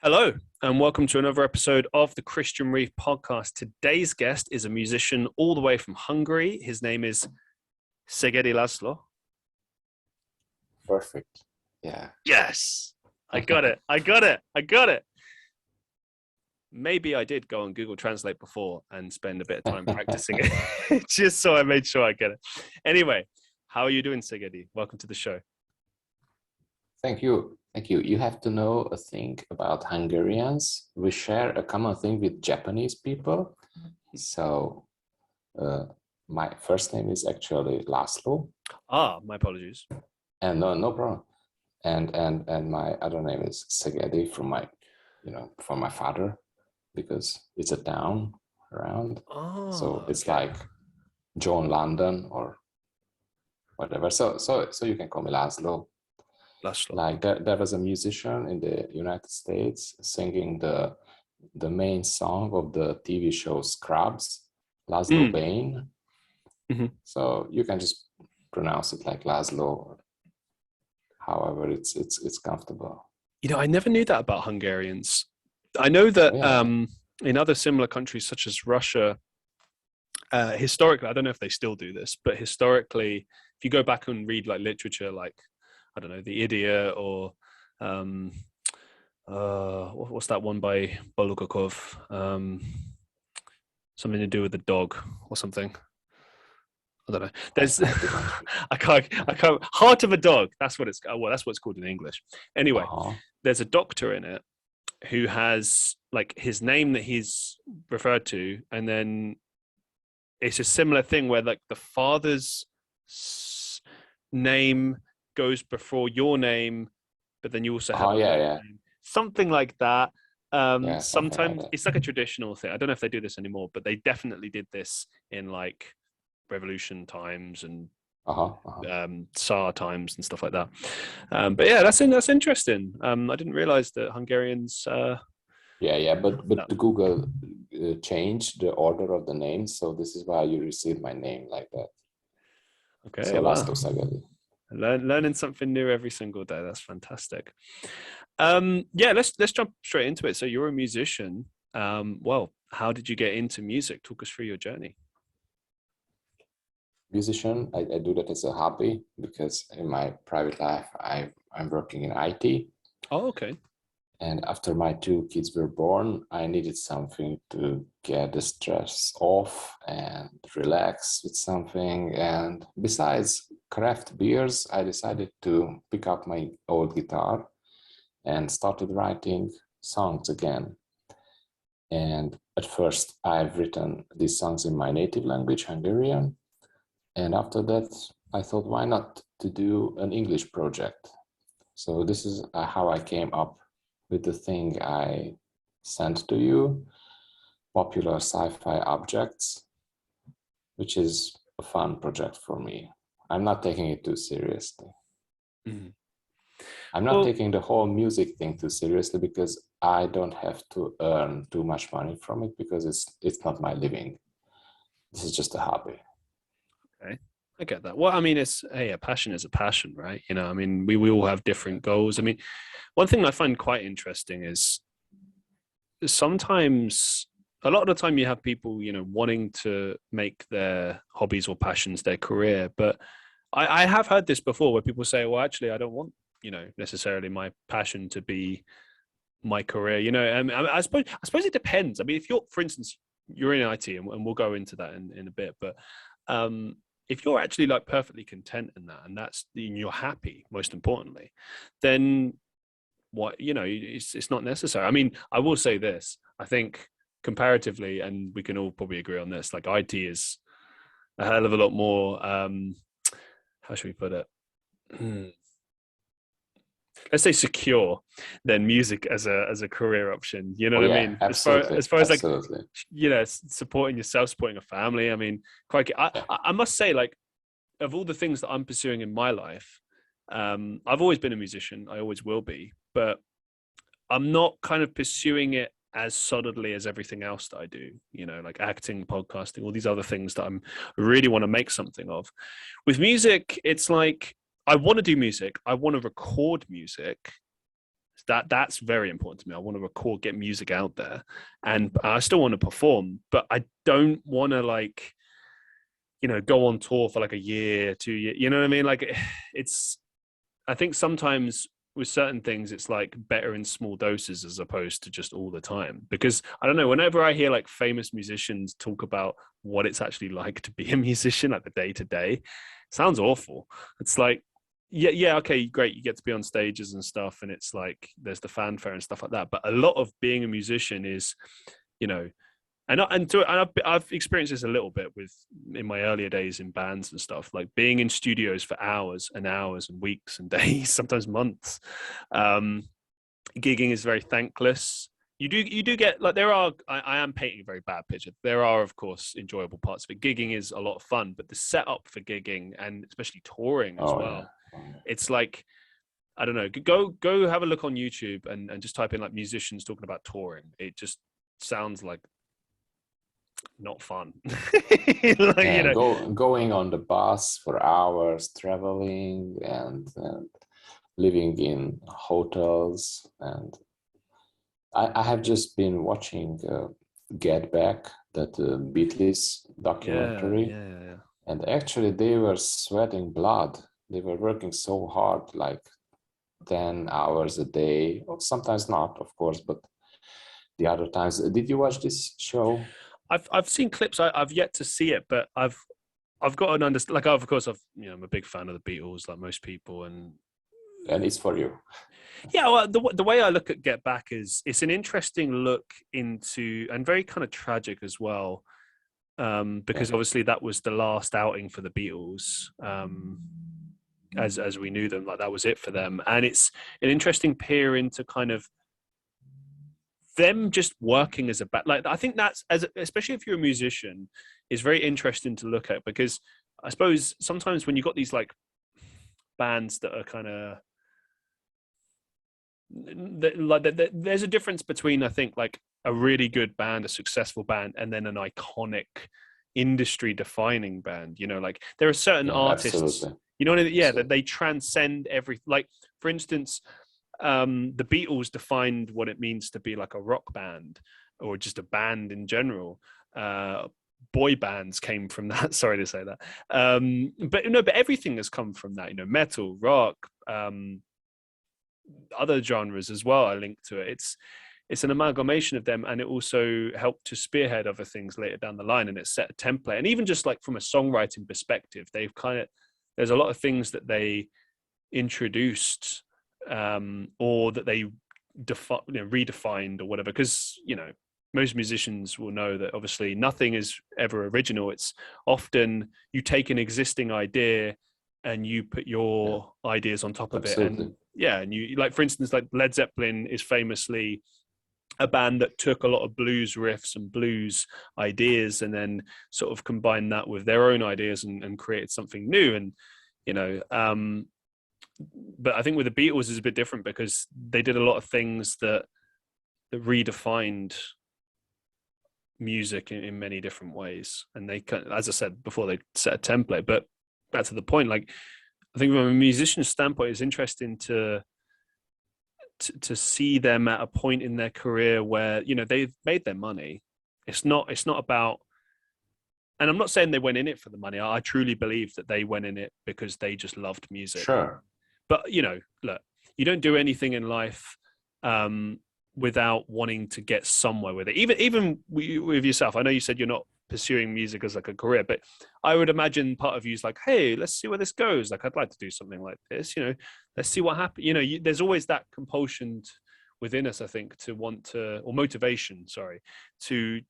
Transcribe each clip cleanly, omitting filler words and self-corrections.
Hello, and welcome to another episode of the Christian Reeve Podcast. Today's guest is a musician all the way from Hungary. His name is Szegedi Laszlo. Perfect. Yeah. Yes, I got it. I got it. Maybe I did go on Google Translate before and spend a bit of time practicing it, just so I made sure I get it. Anyway, how are you doing, Szegedi? Welcome to the show. Thank you. You have to know a thing about Hungarians. We share a common thing with Japanese people. So my first name is actually Laszlo. My apologies. And no problem. And my other name is Szegedi from my father, because it's a town around. So it's like John London or whatever. So you can call me Laszlo. Like there was a musician in the United States singing the main song of the TV show Scrubs, Laszlo Bain. Mm-hmm. So you can just pronounce it like Laszlo, however it's comfortable. You know, I never knew that about Hungarians. I know that in other similar countries such as Russia, historically, I don't know if they still do this, but historically, if you go back and read like literature, like I don't know, The Idiot or what's that one by Bulgakov? Something to do with the dog or something. I don't know. There's I can't Heart of a Dog. That's what it's called in English. Anyway, There's a doctor in it who has like his name that he's referred to, and then it's a similar thing where like the father's name goes before your name, but then you also have name. Something like that. Sometimes like it's like a traditional thing. I don't know if they do this anymore, but they definitely did this in like revolution times and Tsar times and stuff like that. But yeah, that's interesting. I didn't realize that Hungarians but Google changed the order of the names, so this is why you received my name like that. Okay, so Laszlo Szegedi. Learning something new every single day. That's fantastic. Let's jump straight into it. So you're a musician. How did you get into music? Talk us through your journey. Musician, I do that as a hobby because in my private life I'm working in IT. Oh, okay. And after my 2 kids were born, I needed something to get the stress off and relax with something. And besides craft beers, I decided to pick up my old guitar and started writing songs again. And at first, I've written these songs in my native language, Hungarian. And after that, I thought, why not to do an English project? So this is how I came up with the thing I sent to you, popular sci-fi objects, which is a fun project for me. I'm not taking it too seriously. Mm-hmm. I'm not taking the whole music thing too seriously because I don't have to earn too much money from it because it's not my living. This is just a hobby. Okay. I get that. Well, I mean, a passion is a passion, right? You know, I mean, we all have different goals. I mean, one thing I find quite interesting is sometimes, a lot of the time you have people, you know, wanting to make their hobbies or passions their career. But I have heard this before where people say, well, actually, I don't want, you know, necessarily my passion to be my career. You know, I suppose it depends. I mean, if you're, for instance, you're in IT and we'll go into that in a bit, but if you're actually like perfectly content in that and you're happy, most importantly, then what, you know, it's not necessary. I mean, I will say this, I think comparatively, and we can all probably agree on this, like IT is a hell of a lot more, how should we put it? Let's say secure than music as a career option. You know what I mean? Absolutely. As far as like, you know, supporting yourself, supporting a family. I mean, quite. I must say, like, of all the things that I'm pursuing in my life, I've always been a musician. I always will be, but I'm not kind of pursuing it as solidly as everything else that I do. You know, like acting, podcasting, all these other things that I really want to make something of. With music, it's like, I want to do music. I want to record music. That's very important to me. I want to record, get music out there, and I still want to perform, but I don't want to like, go on tour for like a year, 2 years. You know what I mean? Like, I think sometimes with certain things, it's like better in small doses as opposed to just all the time. Because I don't know, whenever I hear like famous musicians talk about what it's actually like to be a musician, like the day to day, it sounds awful. It's like, yeah, okay, great. You get to be on stages and stuff, and it's like there's the fanfare and stuff like that. But a lot of being a musician is, you know, and I've experienced this a little bit in my earlier days in bands and stuff, like being in studios for hours and hours and weeks and days, sometimes months. Gigging is very thankless. You do get like I am painting a very bad picture. There are, of course, enjoyable parts of it. Gigging is a lot of fun, but the setup for gigging and especially touring as well, it's like, I don't know, go have a look on YouTube and just type in like musicians talking about touring. It just sounds like not fun. Going on the bus for hours, traveling and living in hotels. And I have just been watching Get Back, that Beatles documentary. Yeah. And actually they were sweating blood. They were working so hard, like 10 hours a day, or sometimes not, of course, but the other times. Did you watch this show? I've seen clips. I've yet to see it, but I've got an understand. Like, of course, I'm a big fan of the Beatles, like most people, and it's for you. Yeah, well, the way I look at Get Back is it's an interesting look into, and very kind of tragic as well, because obviously that was the last outing for the Beatles, as we knew them. Like that was it for them, and it's an interesting peer into kind of them just working as a band. Like I think that's, especially if you're a musician, is very interesting to look at, because I suppose sometimes when you've got these like bands that are kind of like, there's a difference between, I think, like a really good band, a successful band, and then an iconic industry defining band. Like there are certain artists, absolutely. That they transcend everything. Like for instance, the Beatles defined what it means to be like a rock band or just a band in general. Boy bands came from that. Sorry to say that. But everything has come from that, metal, rock, other genres as well. I link to it. It's an amalgamation of them, and it also helped to spearhead other things later down the line, and it set a template. And even just like from a songwriting perspective, there's a lot of things that they introduced, or that they redefined or whatever, because most musicians will know that obviously nothing is ever original. It's often you take an existing idea and you put your ideas on top of it. And you, like for instance, like Led Zeppelin is famously a band that took a lot of blues riffs and blues ideas and then sort of combined that with their own ideas and created something new. And but I think with the Beatles is a bit different, because they did a lot of things that redefined music in many different ways. And they, as I said before, they set a template. But back to the point, like I think from a musician's standpoint, it's interesting to see them at a point in their career where they've made their money. It's not about, and I'm not saying they went in it for the money. I truly believe that they went in it because they just loved music. Sure. But look, you don't do anything in life without wanting to get somewhere with it. Even with yourself, I know you said you're not pursuing music as like a career, but I would imagine part of you is like, hey, let's see where this goes. Like, I'd like to do something like this. Let's see what happens. There's always that compulsion within us, I think, to want to, or motivation, sorry, to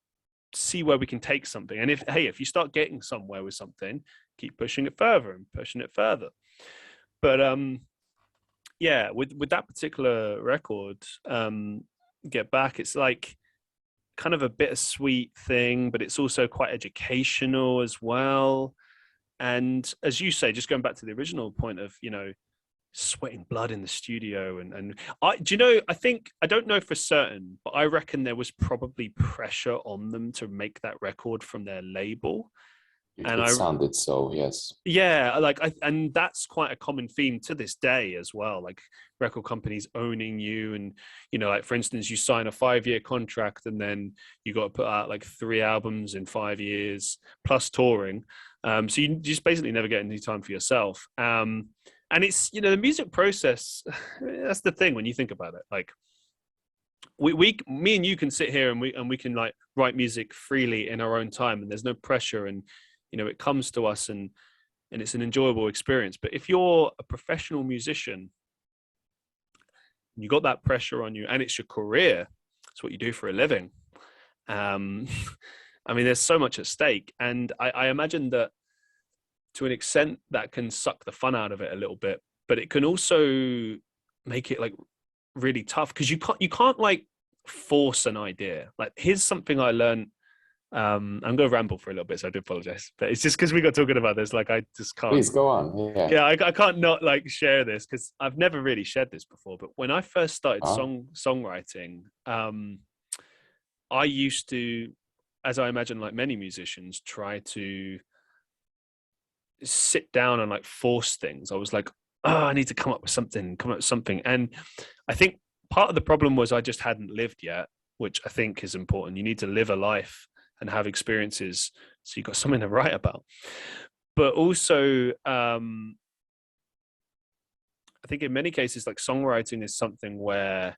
see where we can take something. And if you start getting somewhere with something, keep pushing it further and pushing it further. But with that particular record, Get Back, it's like kind of a bittersweet thing, but it's also quite educational as well. And as you say, just going back to the original point of sweating blood in the studio, and I think, I don't know for certain, but I reckon there was probably pressure on them to make that record from their label, It sounded so, yes. Yeah, and that's quite a common theme to this day as well. Like record companies owning you, and like for instance, you sign a 5-year contract, and then you got to put out like 3 albums in 5 years plus touring. So you just basically never get any time for yourself. And it's the music process. That's the thing when you think about it. Like me and you can sit here and we can like write music freely in our own time, and there's no pressure, and it comes to us, and it's an enjoyable experience. But if you're a professional musician, you got that pressure on you, and it's your career, it's what you do for a living. I mean, there's so much at stake, and I imagine that to an extent that can suck the fun out of it a little bit, but it can also make it like really tough, because you can't like force an idea. Like, here's something I learned. I'm going to ramble for a little bit, so I do apologize, but it's just because we got talking about this. Like, I just can't. Please go on. Yeah, I can't not like share this, because I've never really shared this before. But when I first started songwriting, I used to, as I imagine, like many musicians, try to sit down and like force things. I was like, I need to come up with something. And I think part of the problem was I just hadn't lived yet, which I think is important. You need to live a life and have experiences, so you've got something to write about. But also, I think in many cases, like songwriting is something where,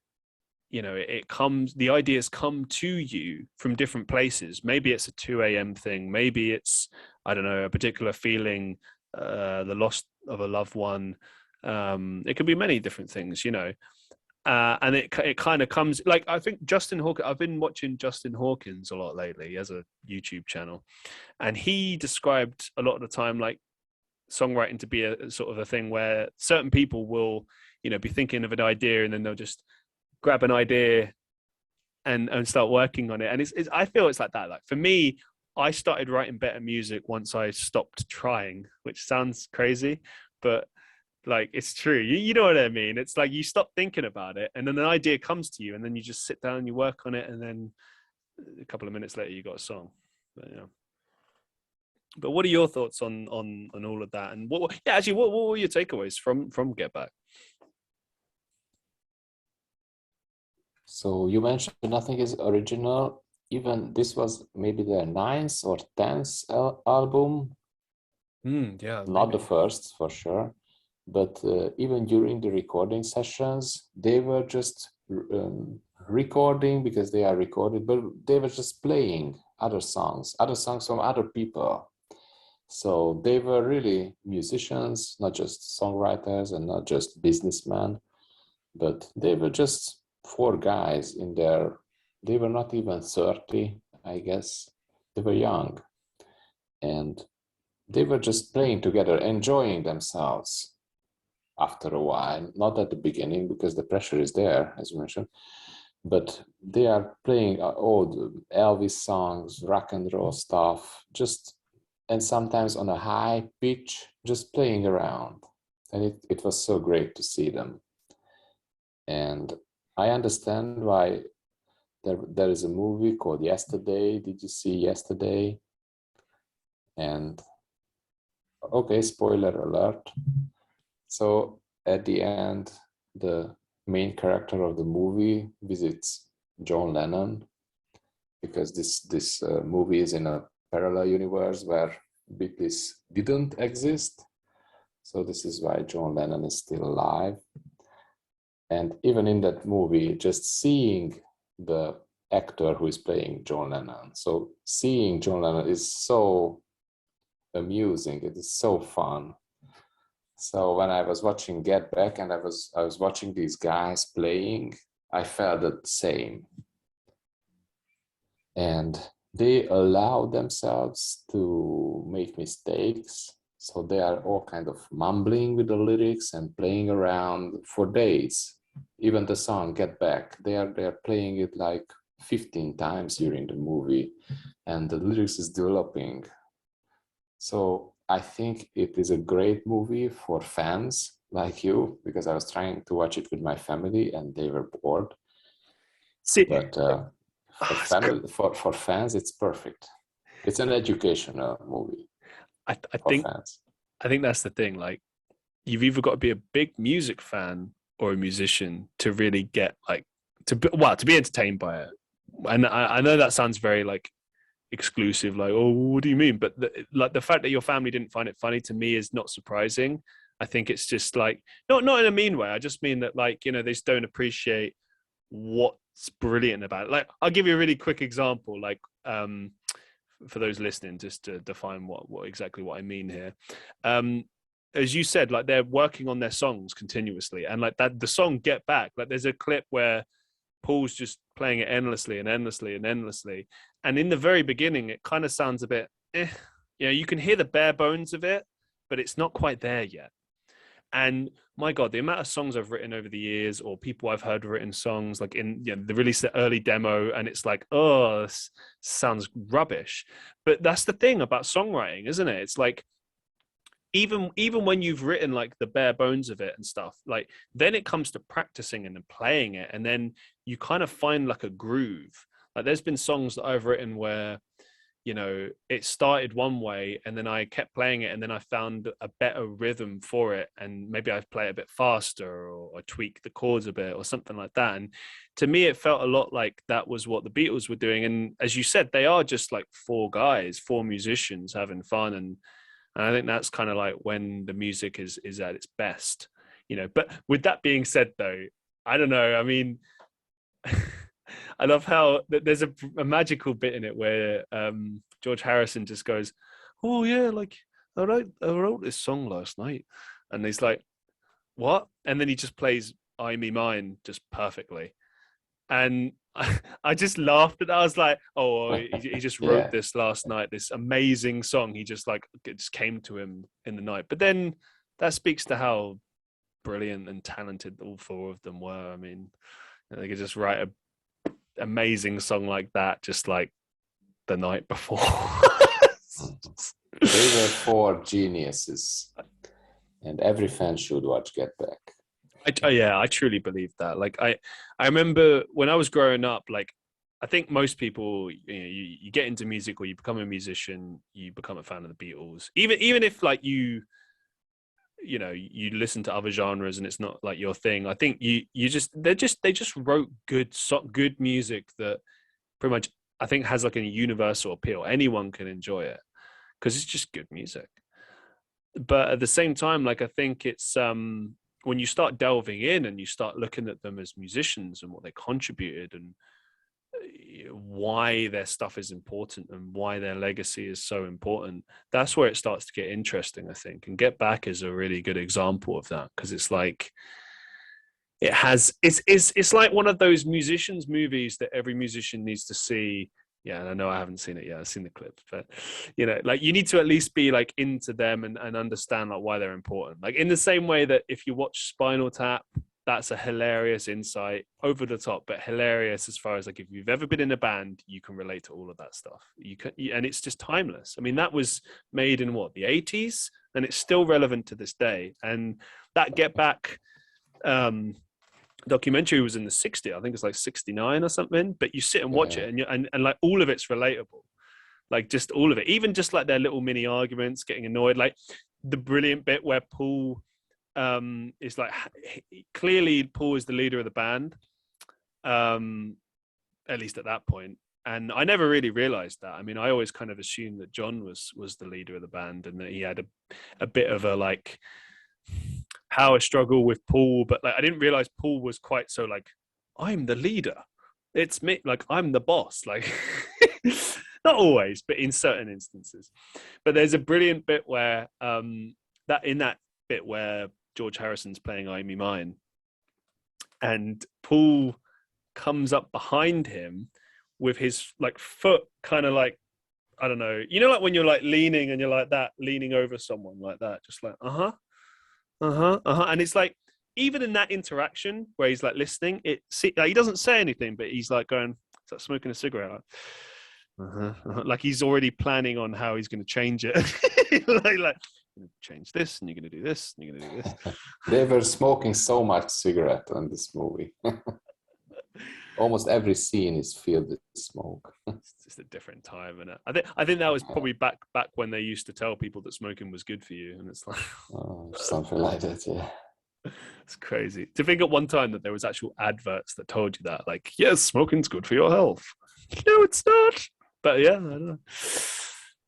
the ideas come to you from different places. Maybe it's a 2 a.m. thing. Maybe it's, I don't know, a particular feeling, the loss of a loved one. It could be many different things, and it kind of comes, like, I think I've been watching Justin Hawkins a lot lately. He has a YouTube channel, and he described a lot of the time like songwriting to be a sort of a thing where certain people will, be thinking of an idea, and then they'll just grab an idea and start working on it. And it's I feel it's like that. Like, for me, I started writing better music once I stopped trying, which sounds crazy, but like, it's true. You know what I mean? It's like you stop thinking about it, and then an idea comes to you, and then you just sit down and you work on it, and then a couple of minutes later you got a song. But what are your thoughts on all of that? And what were your takeaways from Get Back? So you mentioned nothing is original. Even this was maybe their 9th or 10th album. Yeah, not the first for sure. But even during the recording sessions, they were just recording because they are recorded, but they were just playing other songs from other people. So they were really musicians, not just songwriters and not just businessmen, but they were just 4 guys they were not even 30, I guess. They were young. And they were just playing together, enjoying themselves. After a while, not at the beginning, because the pressure is there, as you mentioned, but they are playing all the Elvis songs, rock and roll stuff, and sometimes on a high pitch, just playing around. And it was so great to see them. And I understand why there is a movie called Yesterday. Did you see Yesterday? And okay, spoiler alert. So at the end, the main character of the movie visits John Lennon, because this movie is in a parallel universe where Beatles didn't exist. So this is why John Lennon is still alive. And even in that movie, just seeing the actor who is playing John Lennon, so seeing John Lennon is so amusing. It is so fun. So when I was watching Get Back and I was watching these guys playing, I felt the same. And they allow themselves to make mistakes. So they are all kind of mumbling with the lyrics and playing around for days. Even the song Get Back, they are playing it like 15 times during the movie, and the lyrics is developing. So I think it is a great movie for fans like you, because I was trying to watch it with my family and they were bored. But for fans, it's perfect. It's an educational movie. I for think fans. I think that's the thing. Like, you've either got to be a big music fan or a musician to really get like to be entertained by it. And I know that sounds very like exclusive, like, oh, what do you mean? But the fact that your family didn't find it funny, to me, is not surprising. I think it's just like not in a mean way. I just mean that, like, you know, they just don't appreciate what's brilliant about it. Like, I'll give you a really quick example, like, for those listening, just to define what exactly what I mean here. As you said, like, they're working on their songs continuously, and like that, the song Get Back, like, there's a clip where Paul's just playing it endlessly and endlessly and endlessly. And in the very beginning, it kind of sounds a bit, you know, you can hear the bare bones of it, but it's not quite there yet. And my God, the amount of songs I've written over the years, or people I've heard written songs, like in, you know, the release the early demo, and it's like, oh, this sounds rubbish. But that's the thing about songwriting, isn't it? It's like, even when you've written like the bare bones of it and stuff, like, then it comes to practicing and then playing it, and then you kind of find like a groove. Like, there's been songs that I've written where, you know, it started one way and then I kept playing it, and then I found a better rhythm for it, and maybe I play it a bit faster, or tweak the chords a bit or something like that. And to me, it felt a lot like that was what the Beatles were doing. And as you said, they are just like four musicians having fun, and I think that's kind of like when the music is at its best, you know. But with that being said, though, I don't know. I mean, I love how there's a magical bit in it where George Harrison just goes, "Oh yeah, like I wrote this song last night," and he's like, "What?" And then he just plays "I Me Mine" just perfectly, and I just laughed at that. I was like, "Oh, he just wrote Yeah. this last night. This amazing song. He just like, it just came to him in the night." But then that speaks to how brilliant and talented all four of them were. I mean, they could just write a amazing song like that just like the night before. They were four geniuses, and every fan should watch Get Back. Yeah, I truly believe that. Like, I remember when I was growing up, like, I think most people, you know, you get into music, or you become a musician, you become a fan of the Beatles, even if like you know, you listen to other genres and it's not like your thing. I think they just wrote good music that pretty much, I think, has like a universal appeal. Anyone can enjoy it because it's just good music. But at the same time, like, I think it's when you start delving in and you start looking at them as musicians and what they contributed, and why their stuff is important and why their legacy is so important, that's where it starts to get interesting, I think. And Get Back is a really good example of that, because it's like, it's like one of those musicians movies that every musician needs to see. Yeah, and I know I haven't seen it yet. I've seen the clips, but, you know, like, you need to at least be like into them and understand like why they're important. Like, in the same way that if you watch Spinal Tap, that's a hilarious insight, over the top, but hilarious, as far as like, if you've ever been in a band, you can relate to all of that stuff. And it's just timeless. I mean, that was made in the 80s, and it's still relevant to this day. And that Get Back documentary was in the 60s. I think it's like 69 or something, but you sit and watch it, and like, all of it's relatable, like, just all of it, even just like their little mini arguments, getting annoyed, like the brilliant bit where Paul is like, clearly Paul is the leader of the band, at least at that point. And I never really realized that. I mean, I always kind of assumed that John was the leader of the band, and that he had a bit of a like power struggle with Paul, but like, I didn't realize Paul was quite so like, I'm the leader, it's me, like, I'm the boss, like not always, but in certain instances. But there's a brilliant bit where that bit where George Harrison's playing "I Me Mine," and Paul comes up behind him with his like foot kind of like, I don't know, you know, like when you're like leaning and you're like that, leaning over someone like that, just like, and it's like, even in that interaction where he's like listening, like, he doesn't say anything, but he's like going, it's like smoking a cigarette, like he's already planning on how he's going to change it. like change this, and you're going to do this, and you're going to do this. They were smoking so much cigarette on this movie. Almost every scene is filled with smoke. It's just a different time, and I think that was probably back when they used to tell people that smoking was good for you, and it's like Something like that. Yeah. it's crazy to think at one time that there was actual adverts that told you that, like, yes, smoking's good for your health. No, it's not. But yeah, I don't know.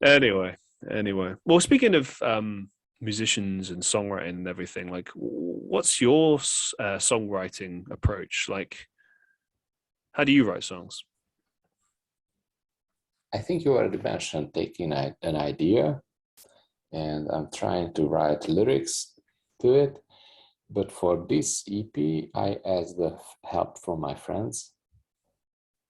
Anyway. Well, speaking of musicians and songwriting and everything, like, what's your songwriting approach? Like, how do you write songs? I think you already mentioned taking an idea, and I'm trying to write lyrics to it. But for this EP, I asked the help from my friends.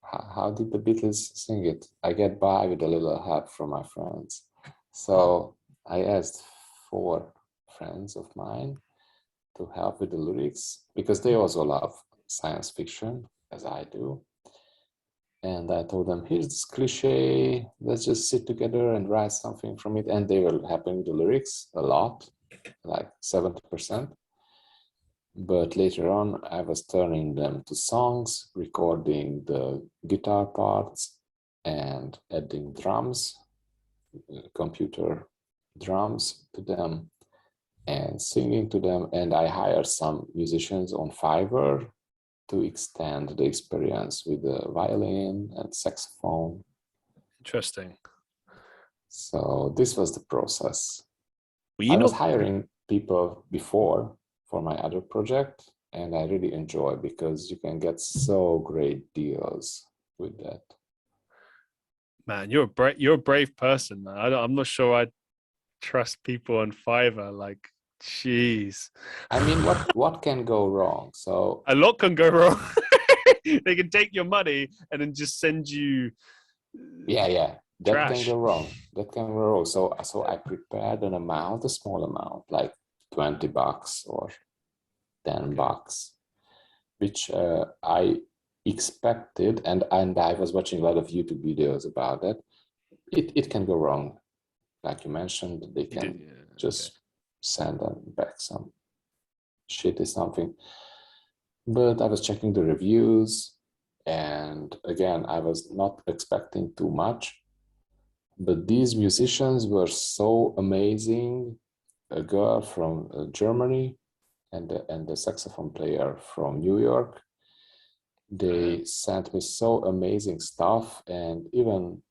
How did the Beatles sing it? I get by with a little help from my friends. So I asked 4 friends of mine to help with the lyrics, because they also love science fiction, as I do. And I told them, here's this cliche, let's just sit together and write something from it. And they were happy with the lyrics a lot, like 70%. But later on, I was turning them to songs, recording the guitar parts and adding drums, computer drums to them, and singing to them. And I hired some musicians on Fiverr to extend the experience with the violin and saxophone. Interesting. So this was the process. Well, I was hiring people before for my other project, and I really enjoy, because you can get so great deals with that. Man, you're a brave person, man. I'm not sure I'd trust people on Fiverr. Like, jeez. I mean, what can go wrong? So a lot can go wrong. They can take your money and then just send you. Yeah, that trash. can go wrong. That can go wrong. So I prepared an amount, a small amount, like $20 or $10, which I expected, and I was watching a lot of YouTube videos about it. It can go wrong, like you mentioned. They can send them back some shitty something. But I was checking the reviews, and again, I was not expecting too much. But these musicians were so amazing. A girl from Germany and the saxophone player from New York. They sent me so amazing stuff, and even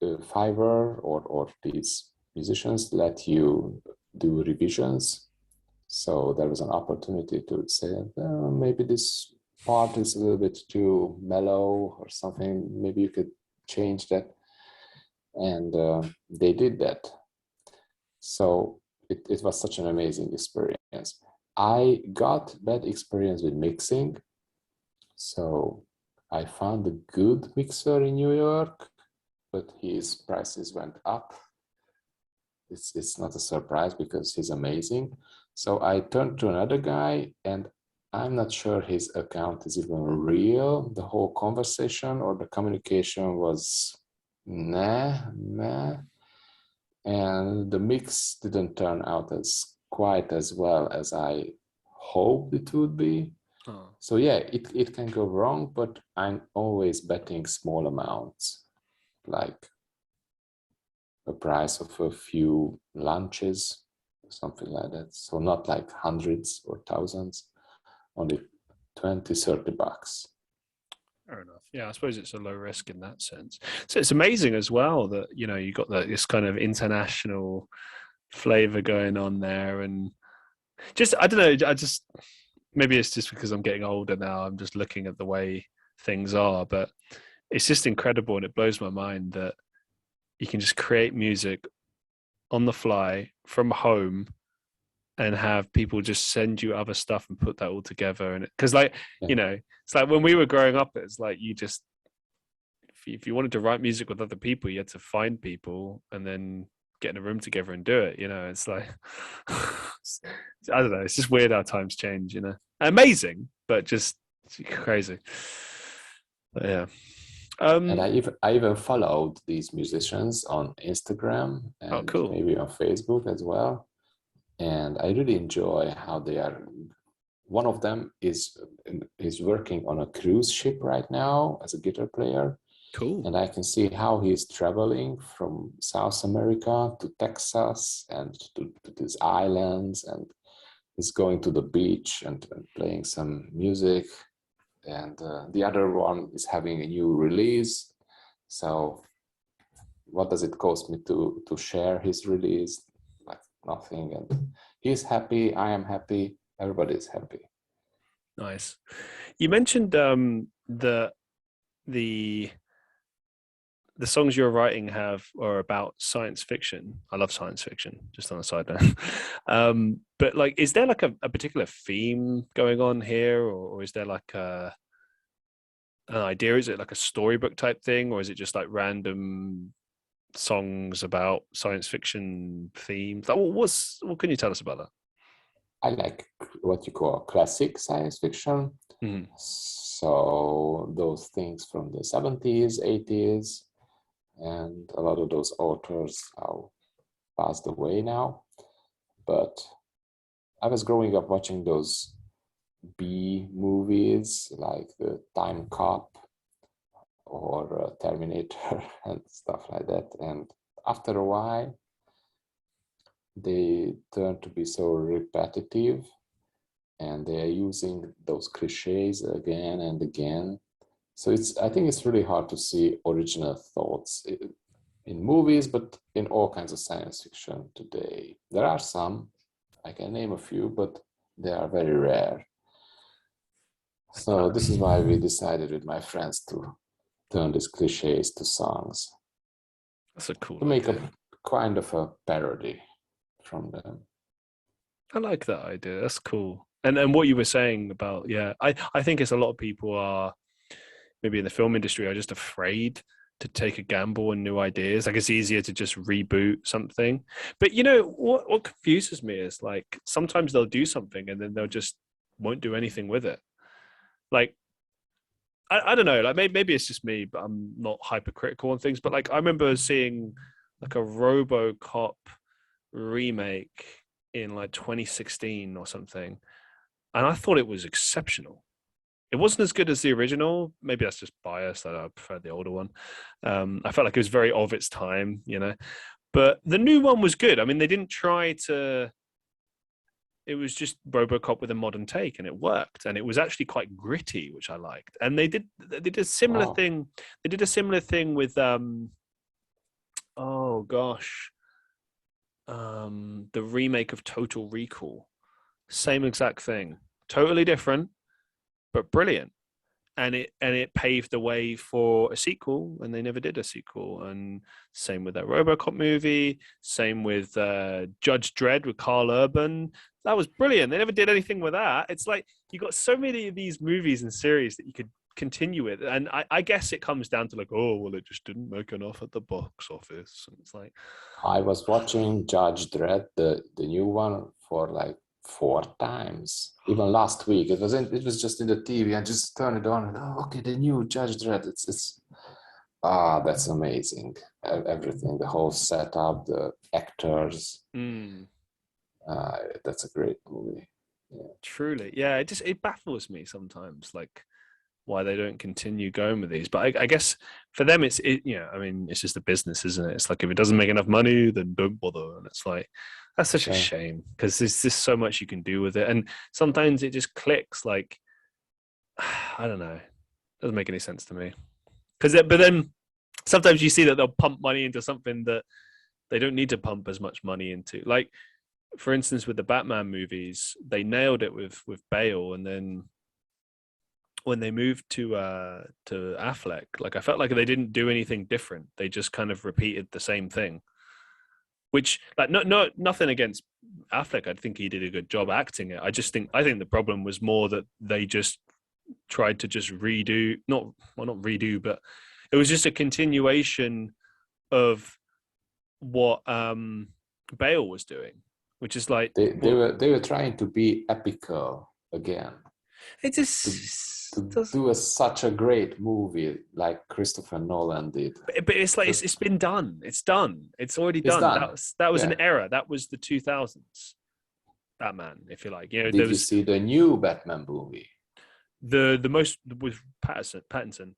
Fiverr or these musicians let you do revisions. So there was an opportunity to say, maybe this part is a little bit too mellow or something. Maybe you could change that. And they did that. So it was such an amazing experience. I got bad experience with mixing. So I found a good mixer in New York, but his prices went up. It's not a surprise, because he's amazing. So I turned to another guy, and I'm not sure his account is even real. The whole conversation or the communication was nah. And the mix didn't turn out quite as well as I hoped it would be. So yeah, it can go wrong, but I'm always betting small amounts, like the price of a few lunches, something like that. So not like hundreds or thousands, only $20-$30. Fair enough. Yeah, I suppose it's a low risk in that sense. So it's amazing as well that, you know, you got this kind of international flavor going on there. And just, I don't know, maybe it's just because I'm getting older now. I'm just looking at the way things are, but it's just incredible. And it blows my mind that you can just create music on the fly from home and have people just send you other stuff and put that all together. And because, like, you know, it's like when we were growing up, it's like you just, if you wanted to write music with other people, you had to find people and then get in a room together and do it. You know, it's like, I don't know. It's just weird how times change, you know. Amazing, but just crazy. But yeah. And I even followed these musicians on Instagram and maybe on Facebook as well. And I really enjoy how they are one of them is working on a cruise ship right now as a guitar player. Cool. And I can see how he's traveling from South America to Texas and to these islands, and he's going to the beach and playing some music. And the other one is having a new release. So what does it cost me to share his release? Like nothing. And he's happy, I am happy, everybody's happy. Nice. You mentioned the songs you're writing are about science fiction. I love science fiction, just on a side note. But like, is there like a particular theme going on here, or is there like an idea? Is it like a storybook type thing, or is it just like random songs about science fiction themes? Like, what can you tell us about that? I like what you call classic science fiction. Mm. So those things from the 70s, 80s, and a lot of those authors are passed away now. But I was growing up watching those B movies like the Time Cop or Terminator and stuff like that. And after a while, they turn to be so repetitive, and they are using those cliches again and again. So I think it's really hard to see original thoughts in movies, but in all kinds of science fiction today. There are some, I can name a few, but they are very rare. So this is why we decided with my friends to turn these cliches to songs. That's a cool to make idea. a kind of a parody from them. I like that idea. That's cool. And what you were saying about, yeah, I think it's a lot of people are maybe in the film industry are just afraid to take a gamble on new ideas. Like it's easier to just reboot something. But you know what confuses me is like sometimes they'll do something and then they'll just won't do anything with it. Like I don't know, like maybe it's just me, but I'm not hypercritical on things. But like I remember seeing like a RoboCop remake in like 2016 or something, and I thought it was exceptional. It wasn't as good as the original. Maybe that's just biased. I prefer the older one. I felt like it was very of its time, you know. But the new one was good. I mean, they didn't try to. It was just RoboCop with a modern take, and it worked. And it was actually quite gritty, which I liked. And they did a similar thing. They did a similar thing with oh gosh, the remake of Total Recall. Same exact thing, totally different, but brilliant. And it paved the way for a sequel, and they never did a sequel. And same with that RoboCop movie, same with Judge Dredd with Carl Urban. That was brilliant. They never did anything with that. It's like you got so many of these movies and series that you could continue with, and I guess it comes down to like, oh well, it just didn't make enough at the box office. And it's like, I was watching Judge Dredd, the new one, for like 4 times. Even last week, it was just in the TV. I just turned it on and okay, the new Judge Dredd. It's that's amazing. Everything, the whole setup, the actors. That's a great movie. Yeah. Truly, yeah. It baffles me sometimes, like why they don't continue going with these. But I guess for them, it's I mean, it's just a business, isn't it? It's like if it doesn't make enough money, then don't bother. And it's like that's such a shame because there's just so much you can do with it, and sometimes it just clicks. Like I don't know, it doesn't make any sense to me. But then sometimes you see that they'll pump money into something that they don't need to pump as much money into. Like for instance, with the Batman movies, they nailed it with Bale, and then when they moved to Affleck, like I felt like they didn't do anything different. They just kind of repeated the same thing. Which, like, nothing against Affleck. I think he did a good job acting it. I think the problem was more that they just tried to just redo, not redo, but it was just a continuation of what Bale was doing, which is like they were trying to be epical again. It just to do such a great movie like Christopher Nolan did. But it's like it's been done. It's done. It's already done. That was an era. That was the 2000s. Batman, if you like. You know, Did you see the new Batman movie? The most with Pattinson.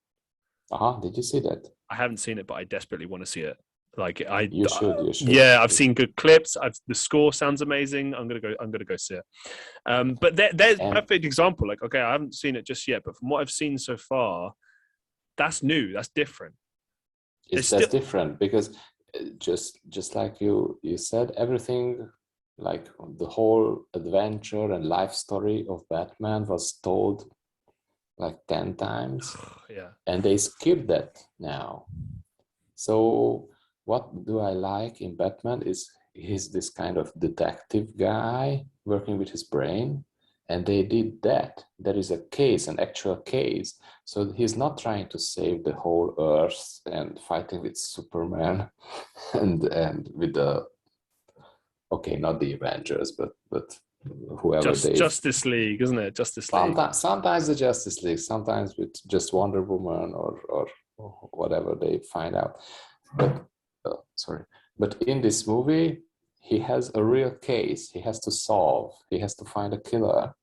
Did you see that? I haven't seen it, but I desperately want to see it. Like you should. Yeah, I've seen good clips. The score sounds amazing. I'm gonna go see it. But there's a perfect example. Like, okay, I haven't seen it just yet, but from what I've seen so far, that's new. That's different. That's different because just like you said, everything, like the whole adventure and life story of Batman was told like 10 times. Yeah. And they skipped that now. So what do I like in Batman is he's this kind of detective guy working with his brain. And they did that. There is a case, an actual case. So he's not trying to save the whole earth and fighting with Superman and with the, okay, not the Avengers, but whoever Justice League, isn't it? Justice League. Sometimes the Justice League, sometimes with just Wonder Woman or whatever they find out. But But in this movie, he has a real case he has to solve. He has to find a killer,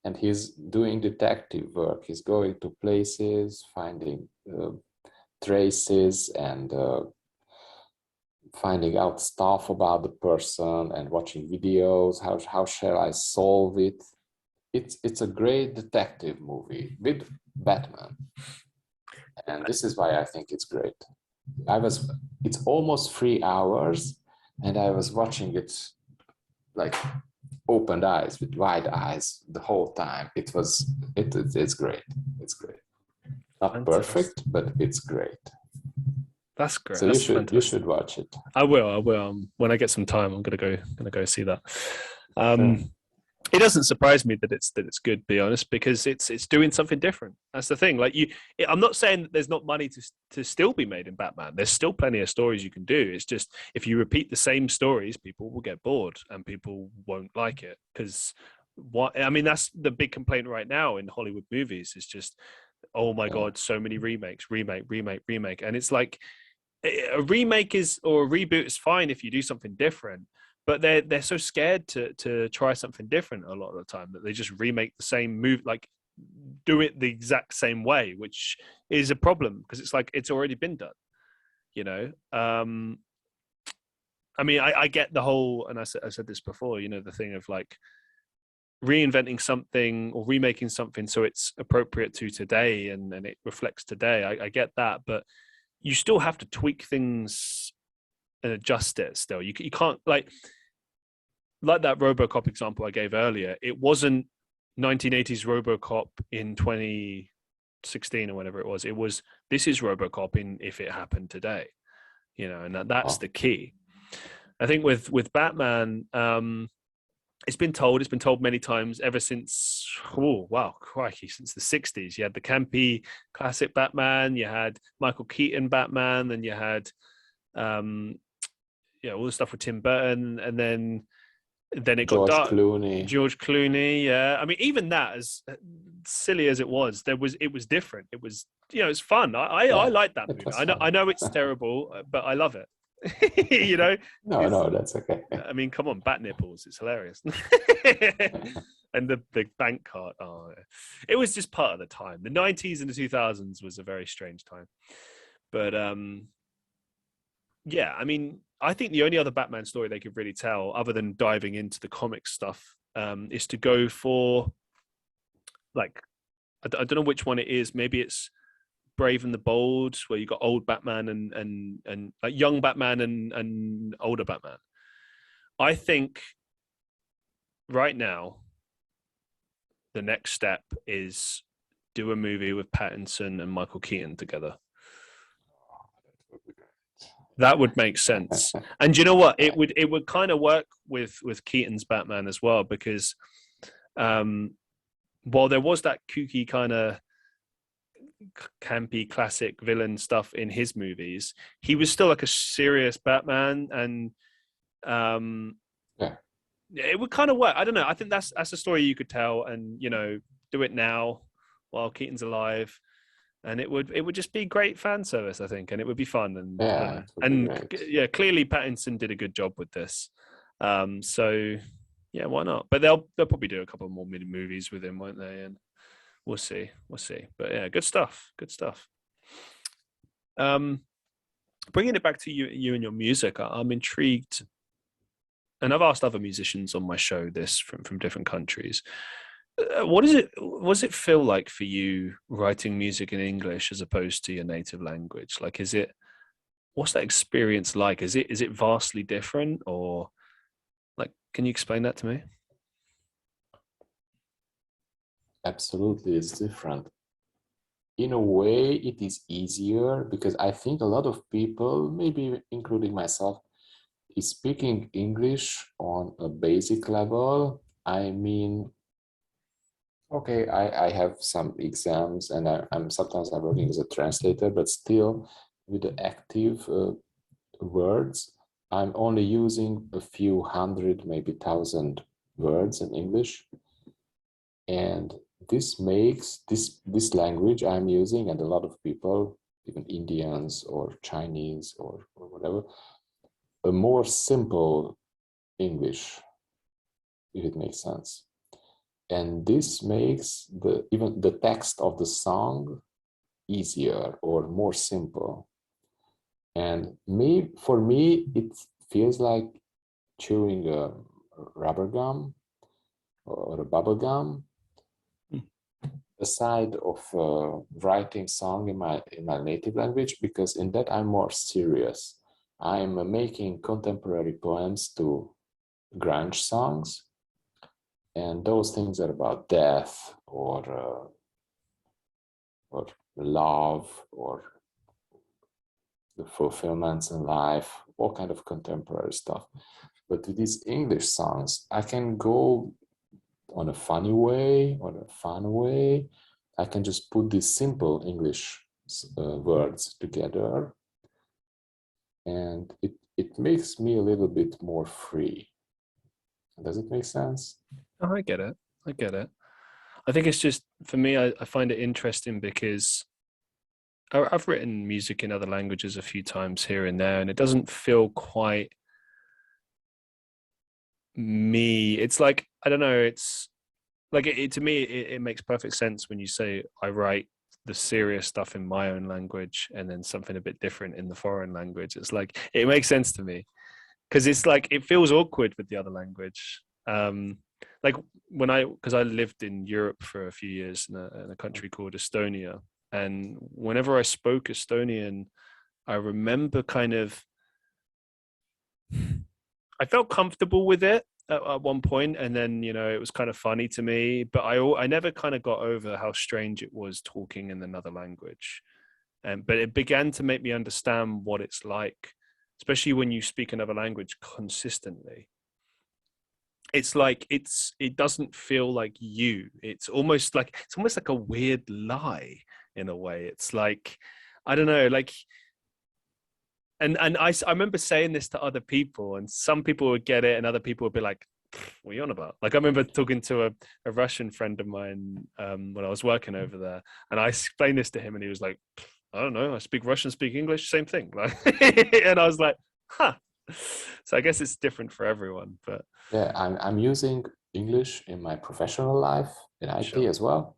and he's doing detective work. He's going to places, finding traces and finding out stuff about the person and watching videos. How shall I solve it? It's a great detective movie with Batman, and this is why I think it's great. It's almost 3 hours, and I was watching it like opened eyes, with wide eyes the whole time. It's great. It's great. Not fantastic. Perfect, but it's great. That's great. So you should watch it. I will. When I get some time, I'm gonna go see that. Sure. It doesn't surprise me that it's good, to be honest, because it's doing something different. That's the thing. Like I'm not saying that there's not money to still be made in Batman. There's still plenty of stories you can do. It's just if you repeat the same stories, people will get bored and people won't like it. Because that's the big complaint right now in Hollywood movies. Is just, oh my God, so many remake, and it's like a remake or a reboot is fine if you do something different. But they're so scared to try something different a lot of the time that they just remake the same move, like do it the exact same way, which is a problem because it's like it's already been done, you know. I get the whole, and I said this before, you know, the thing of like reinventing something or remaking something so it's appropriate to today and it reflects today. I get that, but you still have to tweak things and adjust it still. You can't like that RoboCop example I gave earlier. It wasn't 1980s RoboCop in 2016 or whatever it was. It was, this is RoboCop in if it happened today, you know, and that's the key. I think with Batman, it's been told many times ever since, since the 60s. You had the campy classic Batman, you had Michael Keaton Batman, then you had all the stuff with Tim Burton, and then it got dark. George Clooney, yeah. I mean, even that, as silly as it was different. It was, it's fun. I like that movie. I know it's terrible, but I love it. You know? No, that's okay. I mean, come on, bat nipples. It's hilarious. And the bank card. Oh, it was just part of the time. The 90s and the 2000s was a very strange time. But yeah, I mean, I think the only other Batman story they could really tell, other than diving into the comic stuff, is to go for, like, I don't know which one it is. Maybe it's Brave and the Bold, where you got old Batman and like young Batman and older Batman. I think right now, the next step is do a movie with Pattinson and Michael Keaton together. That would make sense. And you know what? It would kind of work with Keaton's Batman as well, because while there was that kooky kind of campy classic villain stuff in his movies, he was still like a serious Batman, and it would kind of work. I don't know. I think that's a story you could tell, and do it now while Keaton's alive. And it would just be great fan service, I think, and it would be fun. And clearly Pattinson did a good job with this. So Yeah, why not? But they'll probably do a couple more mini movies with him, won't they? And we'll see. But yeah, good stuff. Bringing it back to you and your music, I'm intrigued, and I've asked other musicians on my show this from different countries. What does it feel like for you writing music in English as opposed to your native language? Like, what's that experience like? Is it vastly different, or like, can you explain that to me? Absolutely, it's different. In a way, it is easier because I think a lot of people, maybe including myself, is speaking English on a basic level. I mean, okay, I have some exams and I'm working as a translator, but still with the active words, I'm only using a few hundred, maybe thousand words in English. And this makes this language I'm using, and a lot of people, even Indians or Chinese or whatever, a more simple English, if it makes sense. And this makes even the text of the song easier or more simple. And for me, it feels like chewing a rubber gum or a bubble gum. Aside of writing song in my native language, because in that I'm more serious. I'm making contemporary poems to grunge songs, and those things are about death or love or the fulfillments in life, all kind of contemporary stuff. But with these English songs, I can go on a funny way, on a fun way. I can just put these simple English words together, and it makes me a little bit more free. Does it make sense? Oh, I get it. I think it's just, for me, I find it interesting because I've written music in other languages a few times here and there, and it doesn't feel quite me. It's like, I don't know, it's like, to me, it makes perfect sense when you say I write the serious stuff in my own language and then something a bit different in the foreign language. It's like, it makes sense to me because it's like, it feels awkward with the other language. Like because I lived in Europe for a few years in a country called Estonia, and whenever I spoke Estonian, I remember kind of, I felt comfortable with it at one point, and then it was kind of funny to me. But I never kind of got over how strange it was talking in another language, but it began to make me understand what it's like, especially when you speak another language consistently. It's like it doesn't feel like you. It's almost like a weird lie in a way. It's like, I don't know, like, and I remember saying this to other people, and some people would get it and other people would be like, what are you on about? Like, I remember talking to a Russian friend of mine when I was working over there, and I explained this to him and he was like, I don't know, I speak Russian, speak English, same thing. Like, and I was like, huh. So I guess it's different for everyone, but Yeah, I'm using English in my professional life in IT sure. as well,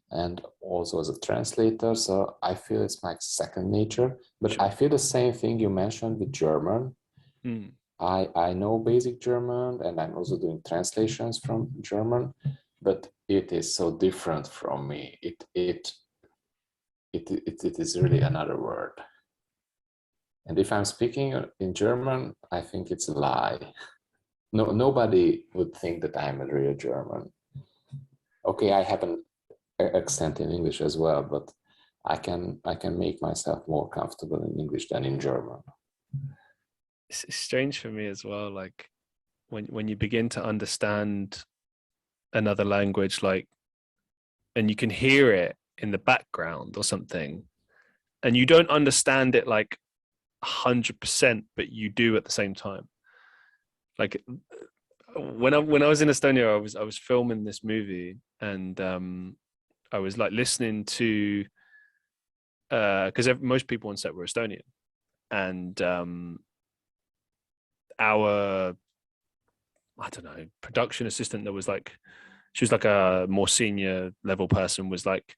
and also as a translator. So I feel it's my second nature. But Sure. I feel the same thing you mentioned with German. Mm. I know basic German, and I'm also doing translations from German, but it is so different from me. It is really another word. And if I'm speaking in German, I think it's a lie. No, nobody would think that I'm a real German. Okay, I have an accent in English as well, but I can make myself more comfortable in English than in German. It's strange for me as well. Like, when you begin to understand another language, like, and you can hear it in the background or something, and you don't understand it like 100%, but you do at the same time. Like, when I was in Estonia, I was filming this movie, and I was like listening to, because most people on set were Estonian, and our I don't know, production assistant that was like, she was like a more senior level person, was like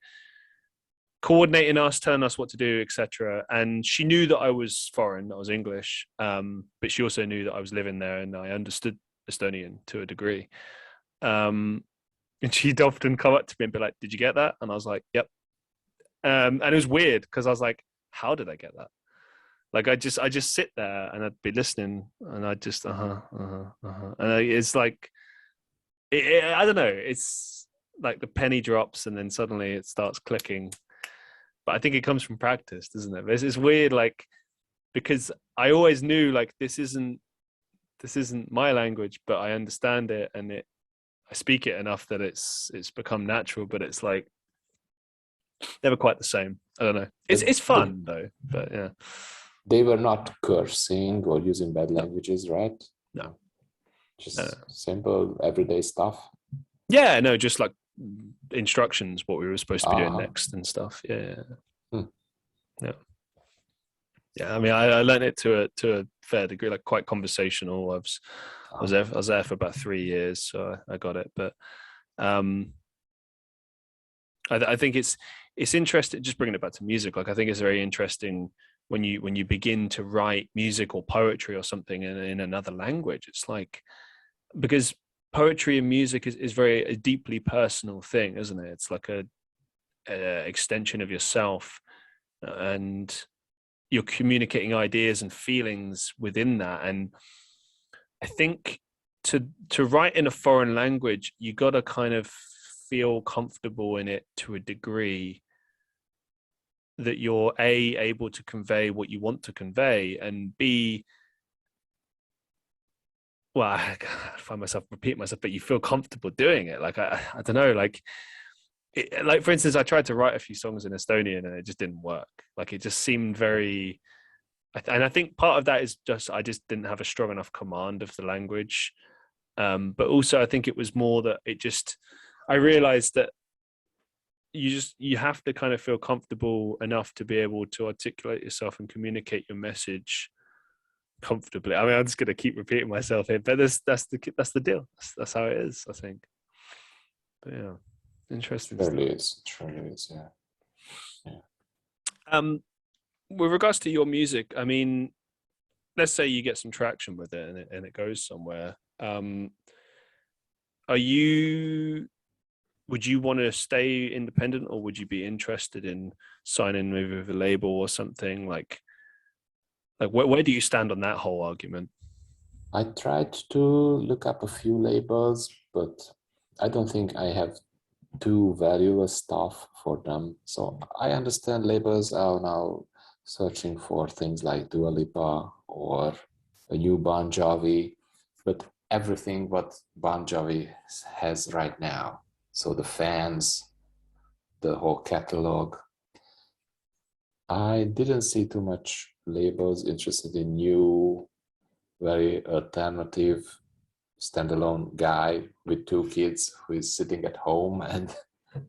coordinating us, telling us what to do, etc. And she knew that I was foreign, that I was English, but she also knew that I was living there and I understood Estonian to a degree. And she'd often come up to me and be like, "Did you get that?" And I was like, "Yep." And it was weird because I was like, "How did I get that?" Like I just sit there and I'd be listening and I'd just and it's like I don't know. It's like the penny drops and then suddenly it starts clicking. But I think it comes from practice, doesn't it? It's weird, like, because I always knew like this isn't my language, but I understand it and I speak it enough that it's become natural. But it's like never quite the same. I don't know. It's fun though, but yeah. They were not cursing or using bad languages, right? No. Just simple everyday stuff. Yeah, no, just like instructions, what we were supposed to be doing next and stuff. Yeah. Yeah. Yeah, I mean, I learned it to a fair degree, like quite conversational. I was there for about 3 years, so I got it. But I think it's interesting. Just bringing it back to music, like I think it's very interesting when you begin to write music or poetry or something in another language. It's like, because poetry and music is very a deeply personal thing, isn't it? It's like a extension of yourself, and you're communicating ideas and feelings within that. And I think to write in a foreign language, you got to kind of feel comfortable in it to a degrey that you're able to convey what you want to convey, and B, well, I find myself repeating myself, but you feel comfortable doing it. Like I don't know, like like for instance, I tried to write a few songs in Estonian and it just didn't work. Like it just seemed very, and I think part of that is just I just didn't have a strong enough command of the language. But also I think it was more that I realized that you have to kind of feel comfortable enough to be able to articulate yourself and communicate your message comfortably. I mean, I'm just going to keep repeating myself here, but that's the deal. That's how it is, I think. But yeah, interesting. It really is, yeah. With regards to your music, I mean, let's say you get some traction with it and it goes somewhere. Would you want to stay independent, or would you be interested in signing maybe with a label or something? Like where do you stand on that whole argument? I tried to look up a few labels, but I don't think I have too valuable stuff for them. So I understand labels are now searching for things like Dua Lipa or a new Bon Jovi, but everything what Bon Jovi has right now. So the fans, the whole catalog. I didn't see too much labels interested in new, very alternative, standalone guy with 2 kids who is sitting at home and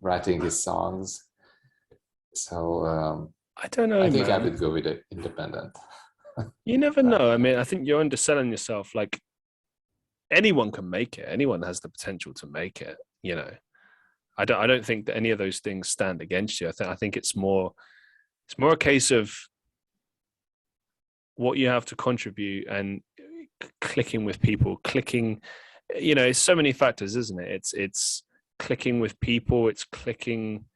writing his songs. So I don't know. I think man. I would go with it independent. You never know. I mean, I think you're underselling yourself. Like anyone can make it. Anyone has the potential to make it. You know, I don't think that any of those things stand against you. I think it's more a case of what you have to contribute and clicking with people, you know, it's so many factors, isn't it? It's clicking with people, it's clicking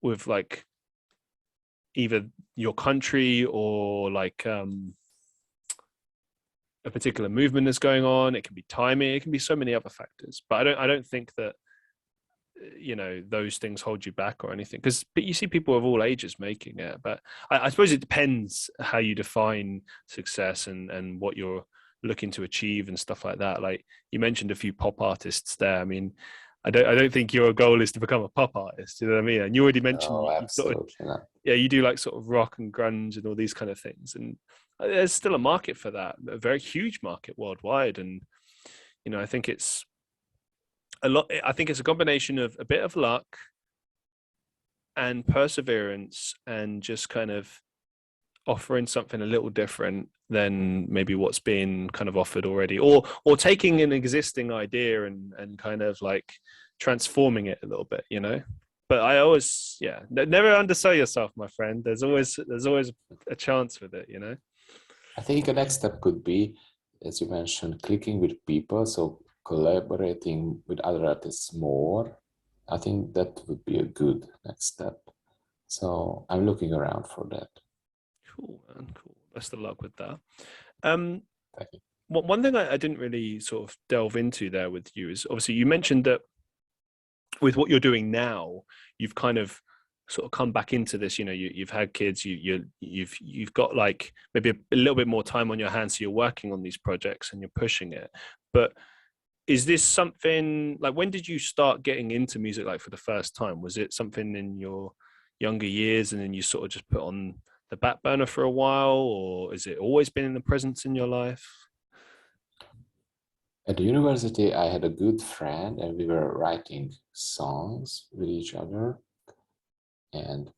with like either your country or like a particular movement that's going on. It can be timing, it can be so many other factors. But I don't think that, you know, those things hold you back or anything, but you see people of all ages making it. But I suppose it depends how you define success and what you're looking to achieve and stuff like that. Like you mentioned a few pop artists there. I mean, I don't think your goal is to become a pop artist, you know what I mean? And you already mentioned you sort of, yeah, you do like sort of rock and grunge and all these kind of things, and there's still a market for that, a very huge market worldwide. And you know, I think it's a combination of a bit of luck and perseverance and just kind of offering something a little different than maybe what's been kind of offered already, or taking an existing idea and kind of like transforming it a little bit, you know. But I always, yeah, never undersell yourself, my friend. There's always a chance with it, you know. I think the next step could be, as you mentioned, clicking with people, so collaborating with other artists more. I think that would be a good next step. So I'm looking around for that. Cool, man. Cool. Best of luck with that. Thank you. One thing I didn't really sort of delve into there with you is obviously you mentioned that with what you're doing now, you've kind of sort of come back into this. You know, you've had kids, you've got like maybe a little bit more time on your hands, so you're working on these projects and you're pushing it. But is this something like, when did you start getting into music like for the first time? Was it something in your younger years and then you sort of just put on the back burner for a while, or is it always been in the presence in your life? At the university, I had a good friend and we were writing songs with each other. And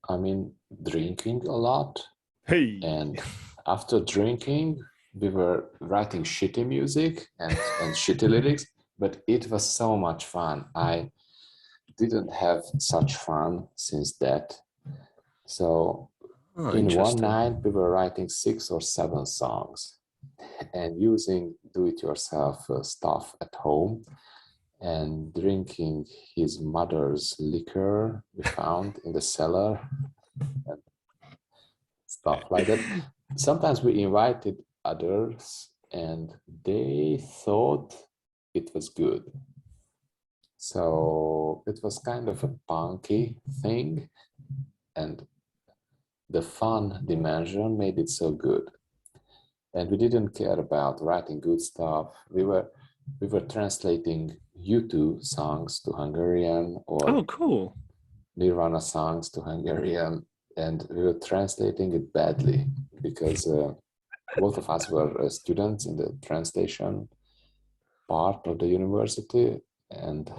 I mean, drinking a lot. Hey. And after drinking, we were writing shitty music and shitty lyrics, but it was so much fun. I didn't have such fun since that. So in one night, we were writing 6 or 7 songs and using do-it-yourself stuff at home and drinking his mother's liquor we found in the cellar and stuff like that. Sometimes we invited others and they thought it was good. So it was kind of a punky thing, and the fun dimension made it so good. And we didn't care about writing good stuff. We were translating U2 songs to Hungarian, or cool, Nirvana songs to Hungarian, and we were translating it badly because both of us were students in the translation part of the university, and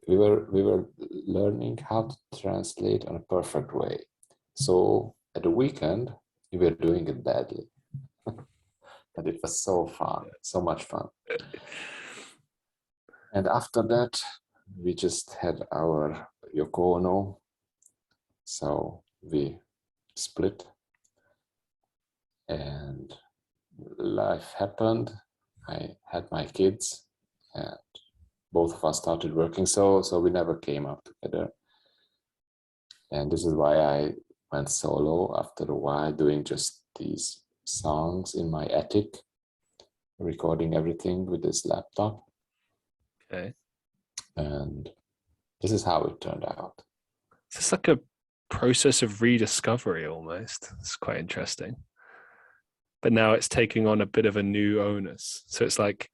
we were learning how to translate in a perfect way. So at the weekend, we were doing it badly. And it was so fun, so much fun. And after that, we just had our Yoko Ono. So we split and life happened. I had my kids and both of us started working. So we never came up together. And this is why I went solo after a while, doing just these songs in my attic, recording everything with this laptop. Okay. And this is how it turned out. It's like a process of rediscovery almost. It's quite interesting. But now it's taking on a bit of a new onus. So it's like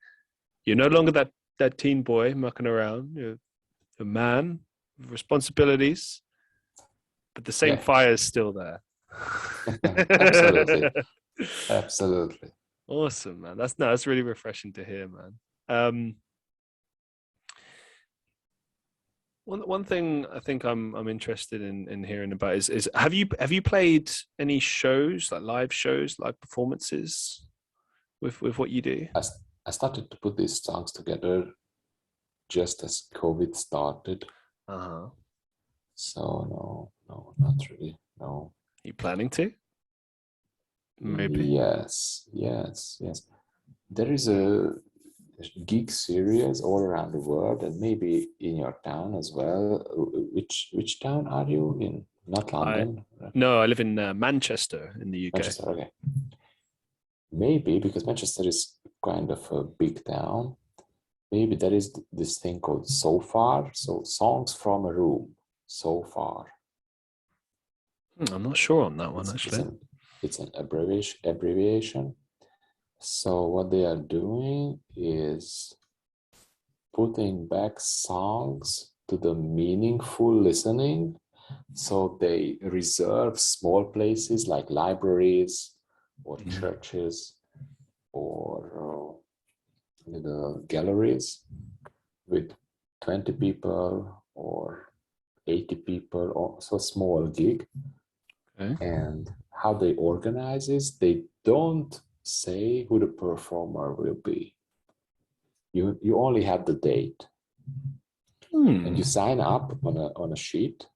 you're no longer that teen boy mucking around. You're a man with responsibilities, but the same fire is still there. Absolutely. Absolutely. Awesome, man. That's really refreshing to hear, man. One thing I think I'm interested in hearing about is have you played any shows, like live shows, live performances with what you do? I started to put these songs together just as COVID started. Uh-huh. So no, not really. No. You planning to? Maybe. Yes. There is a gig series all around the world, and maybe in your town as well. Which town are you in? Not London? No, I live in Manchester in the UK. Manchester, okay. Maybe, because Manchester is kind of a big town, maybe there is this thing called So Far, so Songs from a Room, So Far. I'm not sure on that one, actually. It's an abbreviation. So what they are doing is putting back songs to the meaningful listening. So they reserve small places like libraries or churches or the galleries with 20 people or 80 people, or so small gig. Okay. And how they organize is they don't say who the performer will be. You only have the date, and you sign up on a sheet,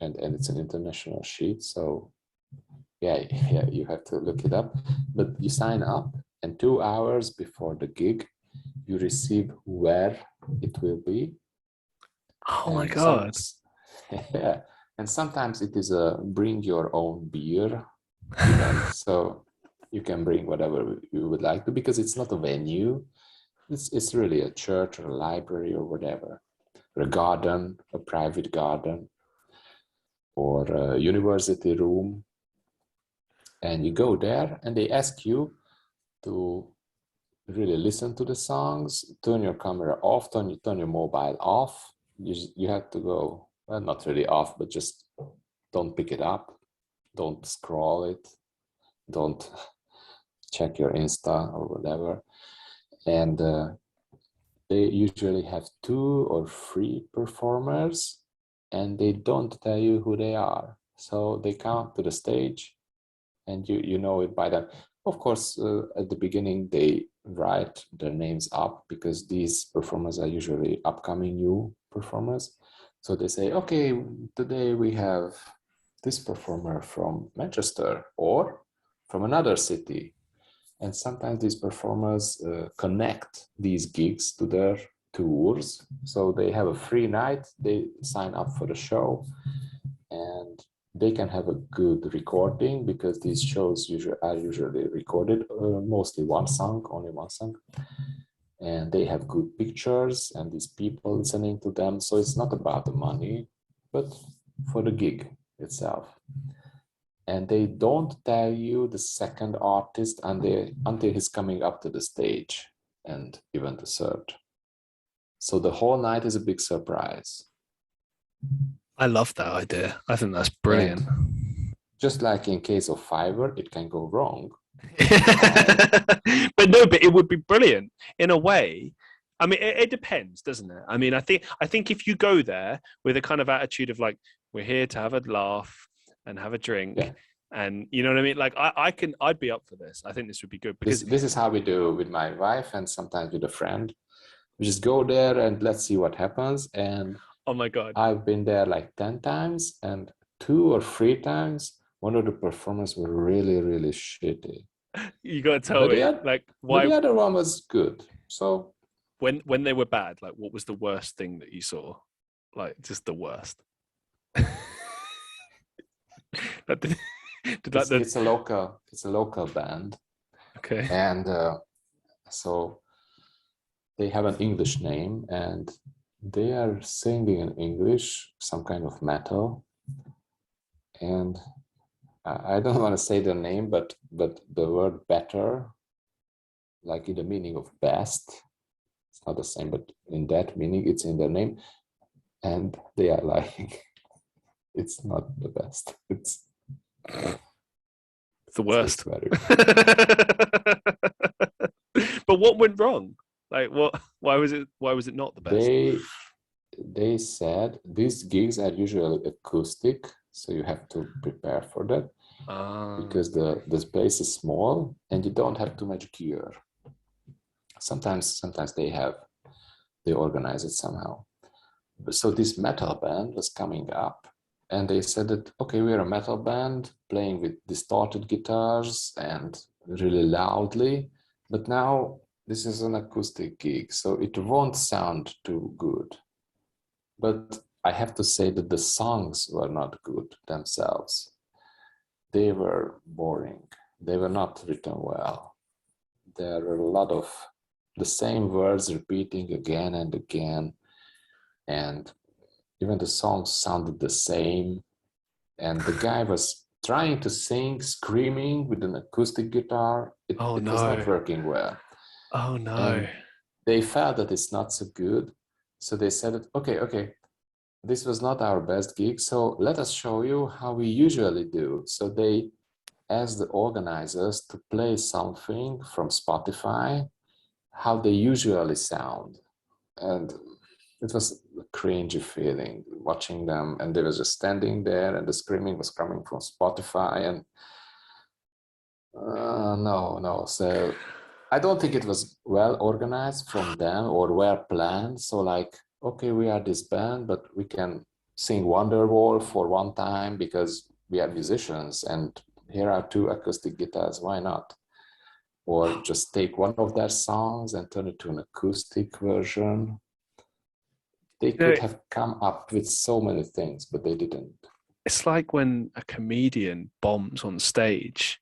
and it's an international sheet. So yeah, you have to look it up. But you sign up, and 2 hours before the gig, you receive where it will be. Oh my God. Yeah, and sometimes it is a bring your own beer event, so you can bring whatever you would like to, because it's not a venue. It's really a church or a library or whatever, or a garden, a private garden, or a university room. And you go there, and they ask you to really listen to the songs, turn your camera off, turn your mobile off. You have to go, well, not really off, but just don't pick it up, don't scroll it, don't check your Insta or whatever. And they usually have 2 or 3 performers, and they don't tell you who they are. So they come to the stage, and you know it by them. Of course, at the beginning, they write their names up, because these performers are usually upcoming new performers. So they say, okay, today we have this performer from Manchester or from another city. And sometimes these performers connect these gigs to their tours. So they have a free night, they sign up for the show, and they can have a good recording, because these shows are usually recorded, mostly only one song. And they have good pictures and these people listening to them. So it's not about the money, but for the gig itself. And they don't tell you the second artist until he's coming up to the stage, and even the third. So the whole night is a big surprise. I love that idea. I think that's brilliant. And just like in case of Fiverr, it can go wrong. But it would be brilliant in a way. I mean, it depends, doesn't it? I mean, I think if you go there with a kind of attitude of like, we're here to have a laugh and have a drink, and you know what I mean? Like, I'd be up for this. I think this would be good, because this is how we do with my wife, and sometimes with a friend. We just go there and let's see what happens. And oh my God, I've been there like 10 times, and 2 or 3 times, one of the performers were really, really shitty. You got to tell me, like, why? But the other one was good. So when they were bad, like, what was the worst thing that you saw? Like, just the worst. It's a local band. Okay. And so they have an English name, and they are singing in English, some kind of metal. And I don't want to say the name, but the word better, like in the meaning of best, it's not the same, but in that meaning, it's in their name. And they are like, it's not the best. It's the worst. But what went wrong? Like, what? Why was it not the best? They said these gigs are usually acoustic, so you have to prepare for that, because the space is small and you don't have too much gear. Sometimes they organize it somehow. So this metal band was coming up, and they said that, okay, we're a metal band playing with distorted guitars and really loudly, but now this is an acoustic gig, so it won't sound too good. But I have to say that the songs were not good themselves. They were boring. They were not written well. There were a lot of the same words repeating again and again, and even the songs sounded the same. And the guy was trying to sing, screaming with an acoustic guitar. It was not working well. Oh no. And they felt that it's not so good. So they said that, okay, this was not our best gig, so let us show you how we usually do. So they asked the organizers to play something from Spotify, how they usually sound. And it was a cringy feeling watching them, and they were just standing there, and the screaming was coming from Spotify, and no. So I don't think it was well organized from them or well planned. So like, okay, we are this band, but we can sing Wonderwall for one time because we are musicians, and here are two acoustic guitars. Why not? Or just take one of their songs and turn it to an acoustic version. They could have come up with so many things, but they didn't. It's like when a comedian bombs on stage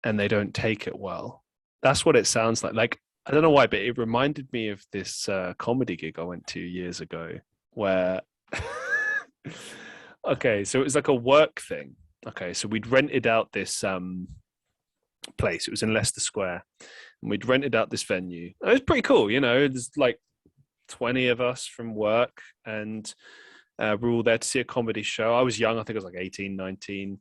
and they don't take it well. That's what it sounds like. Like, I don't know why, but it reminded me of this comedy gig I went to years ago where, okay, so it was like a work thing. Okay, so we'd rented out this place. It was in Leicester Square. And we'd rented out this venue. It was pretty cool, you know, there's like 20 of us from work, and we're all there to see a comedy show. I was young. I think I was like 18, 19.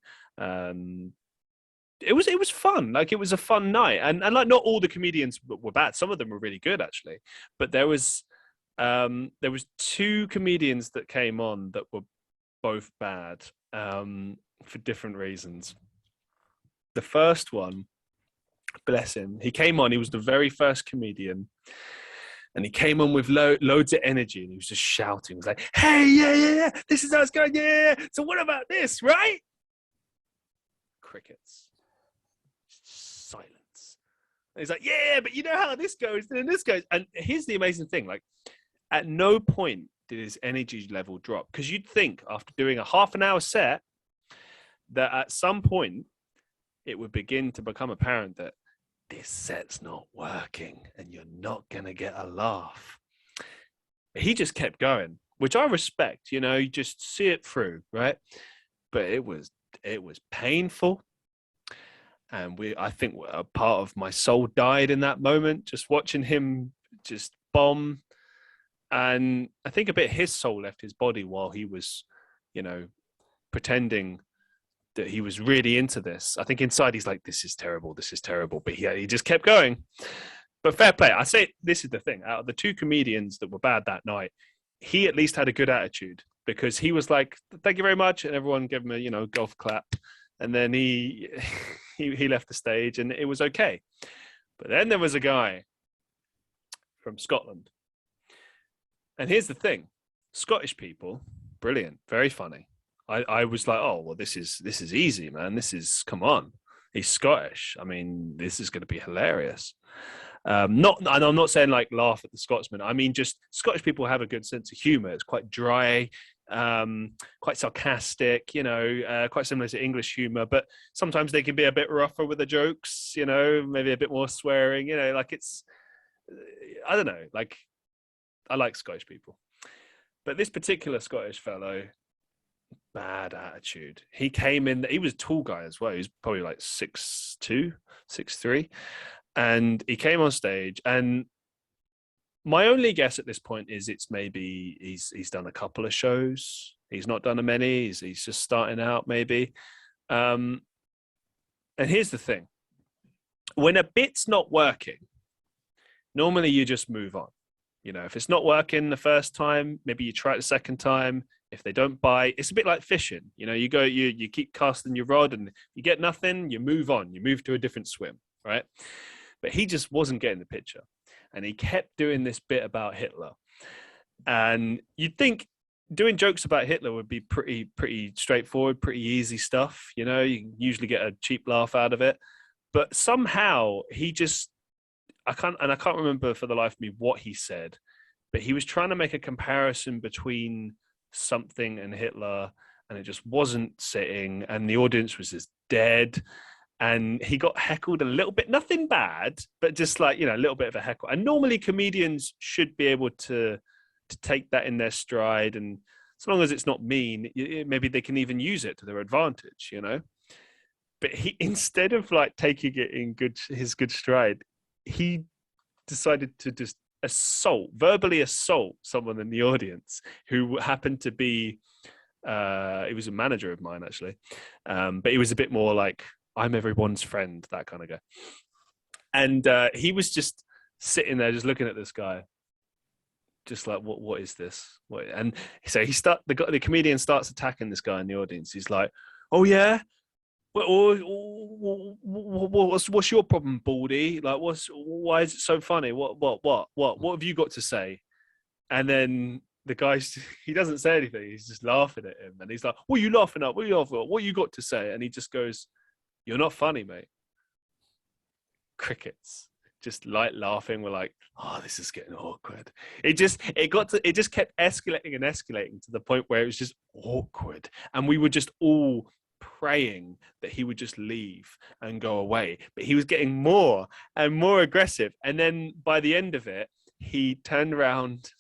It was fun. Like, it was a fun night. And like, not all the comedians were bad. Some of them were really good, actually. But there was two comedians that came on that were both bad for different reasons. The first one, bless him, he came on. He was the very first comedian. And he came on with loads of energy, and he was just shouting. He was like, hey, yeah, this is how it's going, yeah. So what about this, right? Crickets. Silence. And he's like, yeah, but you know how this goes, then this goes. And here's the amazing thing. Like, at no point did his energy level drop. Because you'd think after doing a half an hour set that at some point it would begin to become apparent that this set's not working and you're not going to get a laugh. He just kept going, which I respect, you know, you just see it through, right? But it was painful. And I think a part of my soul died in that moment, just watching him just bomb. And I think a bit of his soul left his body while he was, you know, pretending that he was really into this. I think inside he's like, this is terrible. But he just kept going. But fair play. I say this is the thing. Out of the two comedians that were bad that night, he at least had a good attitude, because he was like, thank you very much. And everyone gave him a, you know, golf clap. And then he left the stage, and it was okay. But then there was a guy from Scotland. And here's the thing. Scottish people, brilliant, very funny. I was like, oh, well, this is easy, man. Come on. He's Scottish. I mean, this is going to be hilarious. And I'm not saying like laugh at the Scotsman. I mean, just Scottish people have a good sense of humor. It's quite dry, quite sarcastic, you know, quite similar to English humor, but sometimes they can be a bit rougher with the jokes, you know, maybe a bit more swearing, you know, like I don't know, like, I like Scottish people. But this particular Scottish fellow, bad attitude. He came in, he was a tall guy as well. He was probably like 6'2", 6'3". And he came on stage, and my only guess at this point is it's maybe he's done a couple of shows. He's not done a many. He's just starting out maybe. And here's the thing. When a bit's not working, normally you just move on. You know, if it's not working the first time, maybe you try it the second time. If they don't bite, it's a bit like fishing. You know, you keep casting your rod, and you get nothing, you move on. You move to a different swim, right? But he just wasn't getting the picture. And he kept doing this bit about Hitler. And you'd think doing jokes about Hitler would be pretty straightforward, pretty easy stuff. You know, you can usually get a cheap laugh out of it. But somehow he just, I can't remember for the life of me what he said, but he was trying to make a comparison between something and Hitler, and it just wasn't sitting, and the audience was just dead. And he got heckled a little bit, nothing bad, but just like, you know, a little bit of a heckle. And normally comedians should be able to take that in their stride. And as long as it's not mean, maybe they can even use it to their advantage, you know? But he, instead of like taking it in his good stride, he decided to just verbally assault someone in the audience who happened to be, he was a manager of mine actually. But he was a bit more like, I'm everyone's friend, that kind of guy. And he was just sitting there, just looking at this guy. just like, what is this? And so the comedian starts attacking this guy in the audience. He's like, oh yeah, what's your problem, Baldy? Like, why is it so funny? What have you got to say? And then the guy, he doesn't say anything. He's just laughing at him, and he's like, what are you laughing at? What are you laughing at? What you got to say? And he just goes, you're not funny, mate. Crickets. Just light laughing. We're like, oh, this is getting awkward. It just kept escalating and escalating to the point where it was just awkward, and we were just all praying that he would just leave and go away. But he was getting more and more aggressive, and then by the end of it, he turned around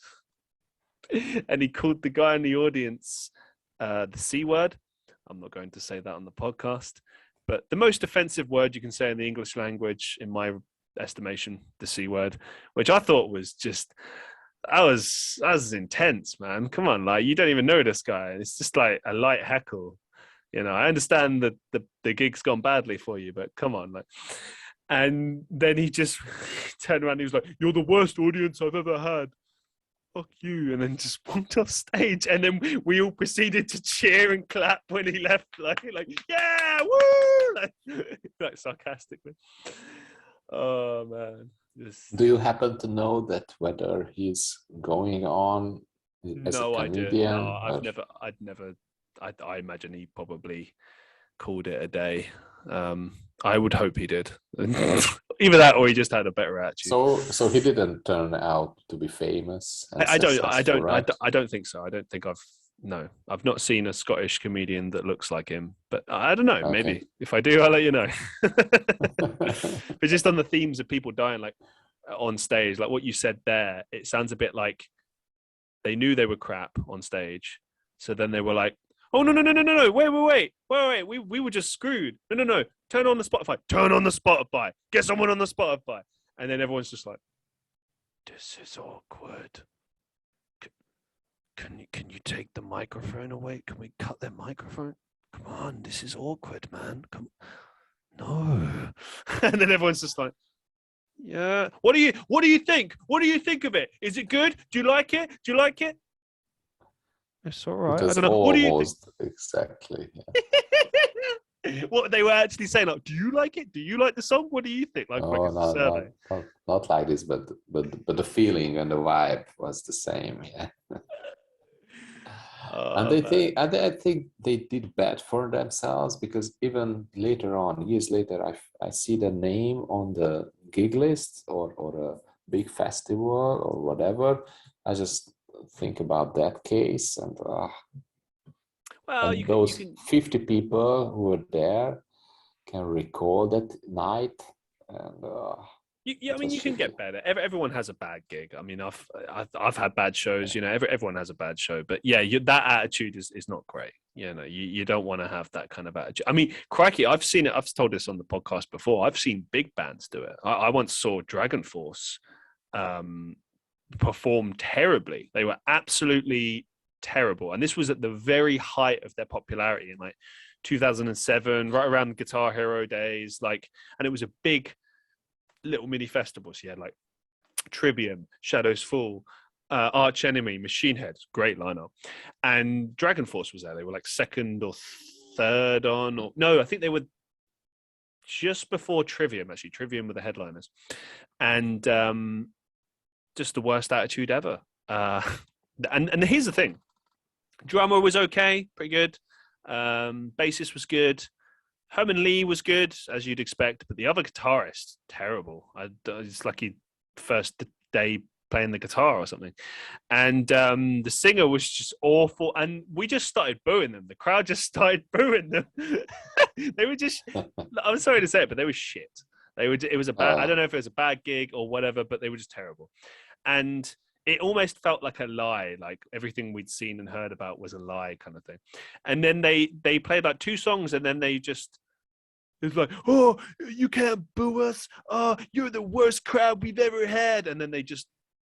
and he called the guy in the audience the C word. I'm not going to say that on the podcast, but the most offensive word you can say in the English language, in my estimation, the C word, which I thought was just, that was intense, man. Come on, like, you don't even know this guy. It's just like a light heckle. You know, I understand that the gig's gone badly for you, but come on, like. And then he just turned around and he was like, you're the worst audience I've ever had. Fuck you. And then just walked off stage. And then we all proceeded to cheer and clap when he left. Like yeah, woo! Like sarcastically. Oh, man. Do you happen to know that whether he's going on as a comedian? No, I imagine he probably called it a day. I would hope he did. Either that or he just had a better attitude. So he didn't turn out to be famous. I don't think so. I don't think I've not seen a Scottish comedian that looks like him, but I don't know. Okay. Maybe if I do, I'll let you know. But just on the themes of people dying, like on stage, like what you said there, it sounds a bit like they knew they were crap on stage. So then they were like, oh, no, wait. We were just screwed. No. Turn on the Spotify. Get someone on the Spotify. And then everyone's just like, this is awkward. Can you take the microphone away? Can we cut their microphone? Come on, this is awkward, man. No. And then everyone's just like, yeah. What do you think? What do you think of it? Is it good? Do you like it? It's all right. I don't know. What do you think? Exactly. Yeah. What they were actually saying, like, do you like it? Do you like the song? What do you think? Like, not like this, but the feeling and the vibe was the same. Yeah. And I think they did bad for themselves, because even later on, years later, I see the name on the gig list or a big festival or whatever. I just think about that case, and those 50 people who were there can recall that night, and you can get better. Everyone has a bad gig. I mean, I've had bad shows. You know, everyone has a bad show. But yeah, that attitude is not great. You know, you don't want to have that kind of attitude. I mean, crikey, I've seen it. I've told this on the podcast before. I've seen big bands do it. I once saw Dragon Force perform terribly. They were absolutely terrible. And this was at the very height of their popularity in like 2007, right around the Guitar Hero days. Like, and it was a big little mini festival. So you had like Trivium, Shadows Fall, Arch Enemy, Machine Head, great lineup. And Dragon Force was there. They were like second or third on, or no, I think they were just before Trivium, actually. Trivium were the headliners. And just the worst attitude ever. And here's the thing. Drummer was okay, pretty good. Bassist was good. Herman Lee was good, as you'd expect, but the other guitarist, terrible. It's like he first day playing the guitar or something. And the singer was just awful. And we just started booing them. The crowd just started booing them. They were just, I'm sorry to say it, but they were shit. It was a bad, I don't know if it was a bad gig or whatever, but they were just terrible. And it almost felt like a lie, like everything we'd seen and heard about was a lie kind of thing. And then they played like 2 songs, and then it was like, oh, you can't boo us. Oh, you're the worst crowd we've ever had. And then they just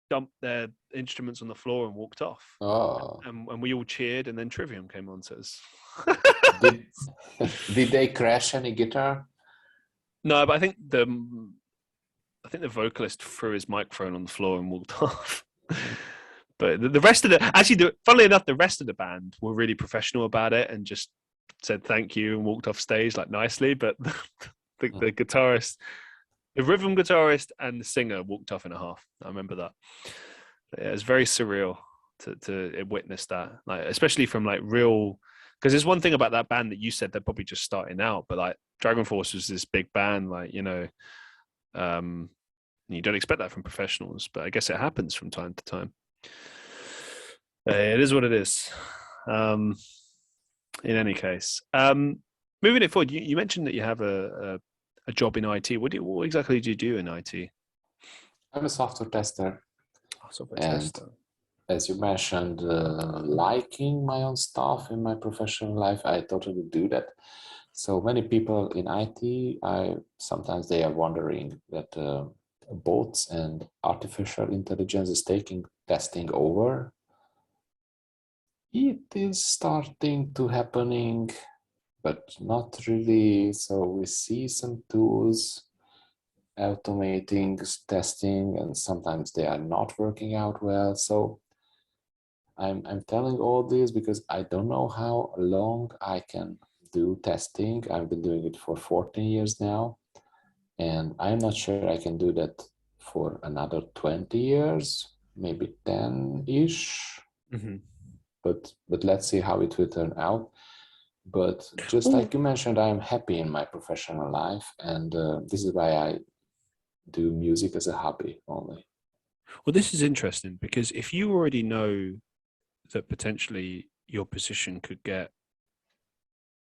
dumped their instruments on the floor and walked off. Oh. And we all cheered, and then Trivium came on. So did they crash any guitar? No, but I think the vocalist threw his microphone on the floor and walked off. But the rest of funnily enough, the rest of the band were really professional about it and just said thank you and walked off stage like nicely. But the guitarist, the rhythm guitarist, and the singer walked off in a half. I remember that. Yeah, it was very surreal to witness that, like especially from like real. Because there's one thing about that band that you said they're probably just starting out, but like Dragon Force was this big band, like you know, you don't expect that from professionals, but I guess it happens from time to time. It is what it is. In any case, moving it forward, you mentioned that you have a job in IT. What exactly do you do in IT? I'm a software tester. Software and tester. As you mentioned, liking my own stuff in my professional life, I totally do that. So many people in IT, sometimes they are wondering that bots and artificial intelligence is taking testing over. It is starting to happening, but not really. So we see some tools automating testing, and sometimes they are not working out well. So I'm telling all this because I don't know how long I can do testing. I've been doing it for 14 years now, and I'm not sure I can do that for another 20 years, maybe 10-ish. Mm-hmm. But let's see how it will turn out. But just like you mentioned, I'm happy in my professional life, and this is why I do music as a hobby only. Well, this is interesting because if you already know that potentially your position could get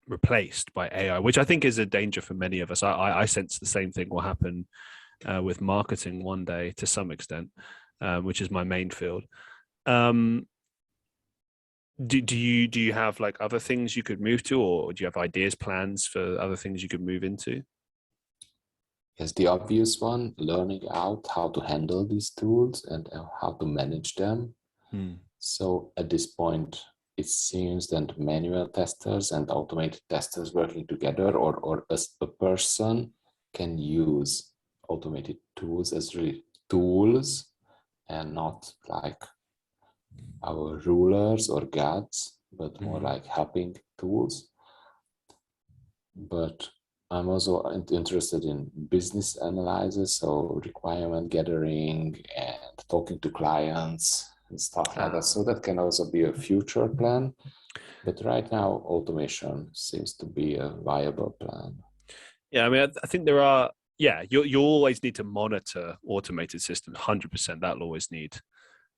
replaced by AI, which I think is a danger for many of us. I sense the same thing will happen with marketing one day to some extent, which is my main field. Do you have like other things you could move to, or do you have ideas, plans for other things you could move into? Yes, the obvious one, learning out how to handle these tools and how to manage them. So at this point, it seems that manual testers and automated testers working together, or a person can use automated tools as really tools and not like our rulers or gods, but more like helping tools. But I'm also interested in business analysis, so requirement gathering and talking to clients and stuff like that. So that can also be a future plan. But right now, automation seems to be a viable plan. Yeah, I mean, I think there are. Yeah, you always need to monitor automated systems. 100%, that'll always need.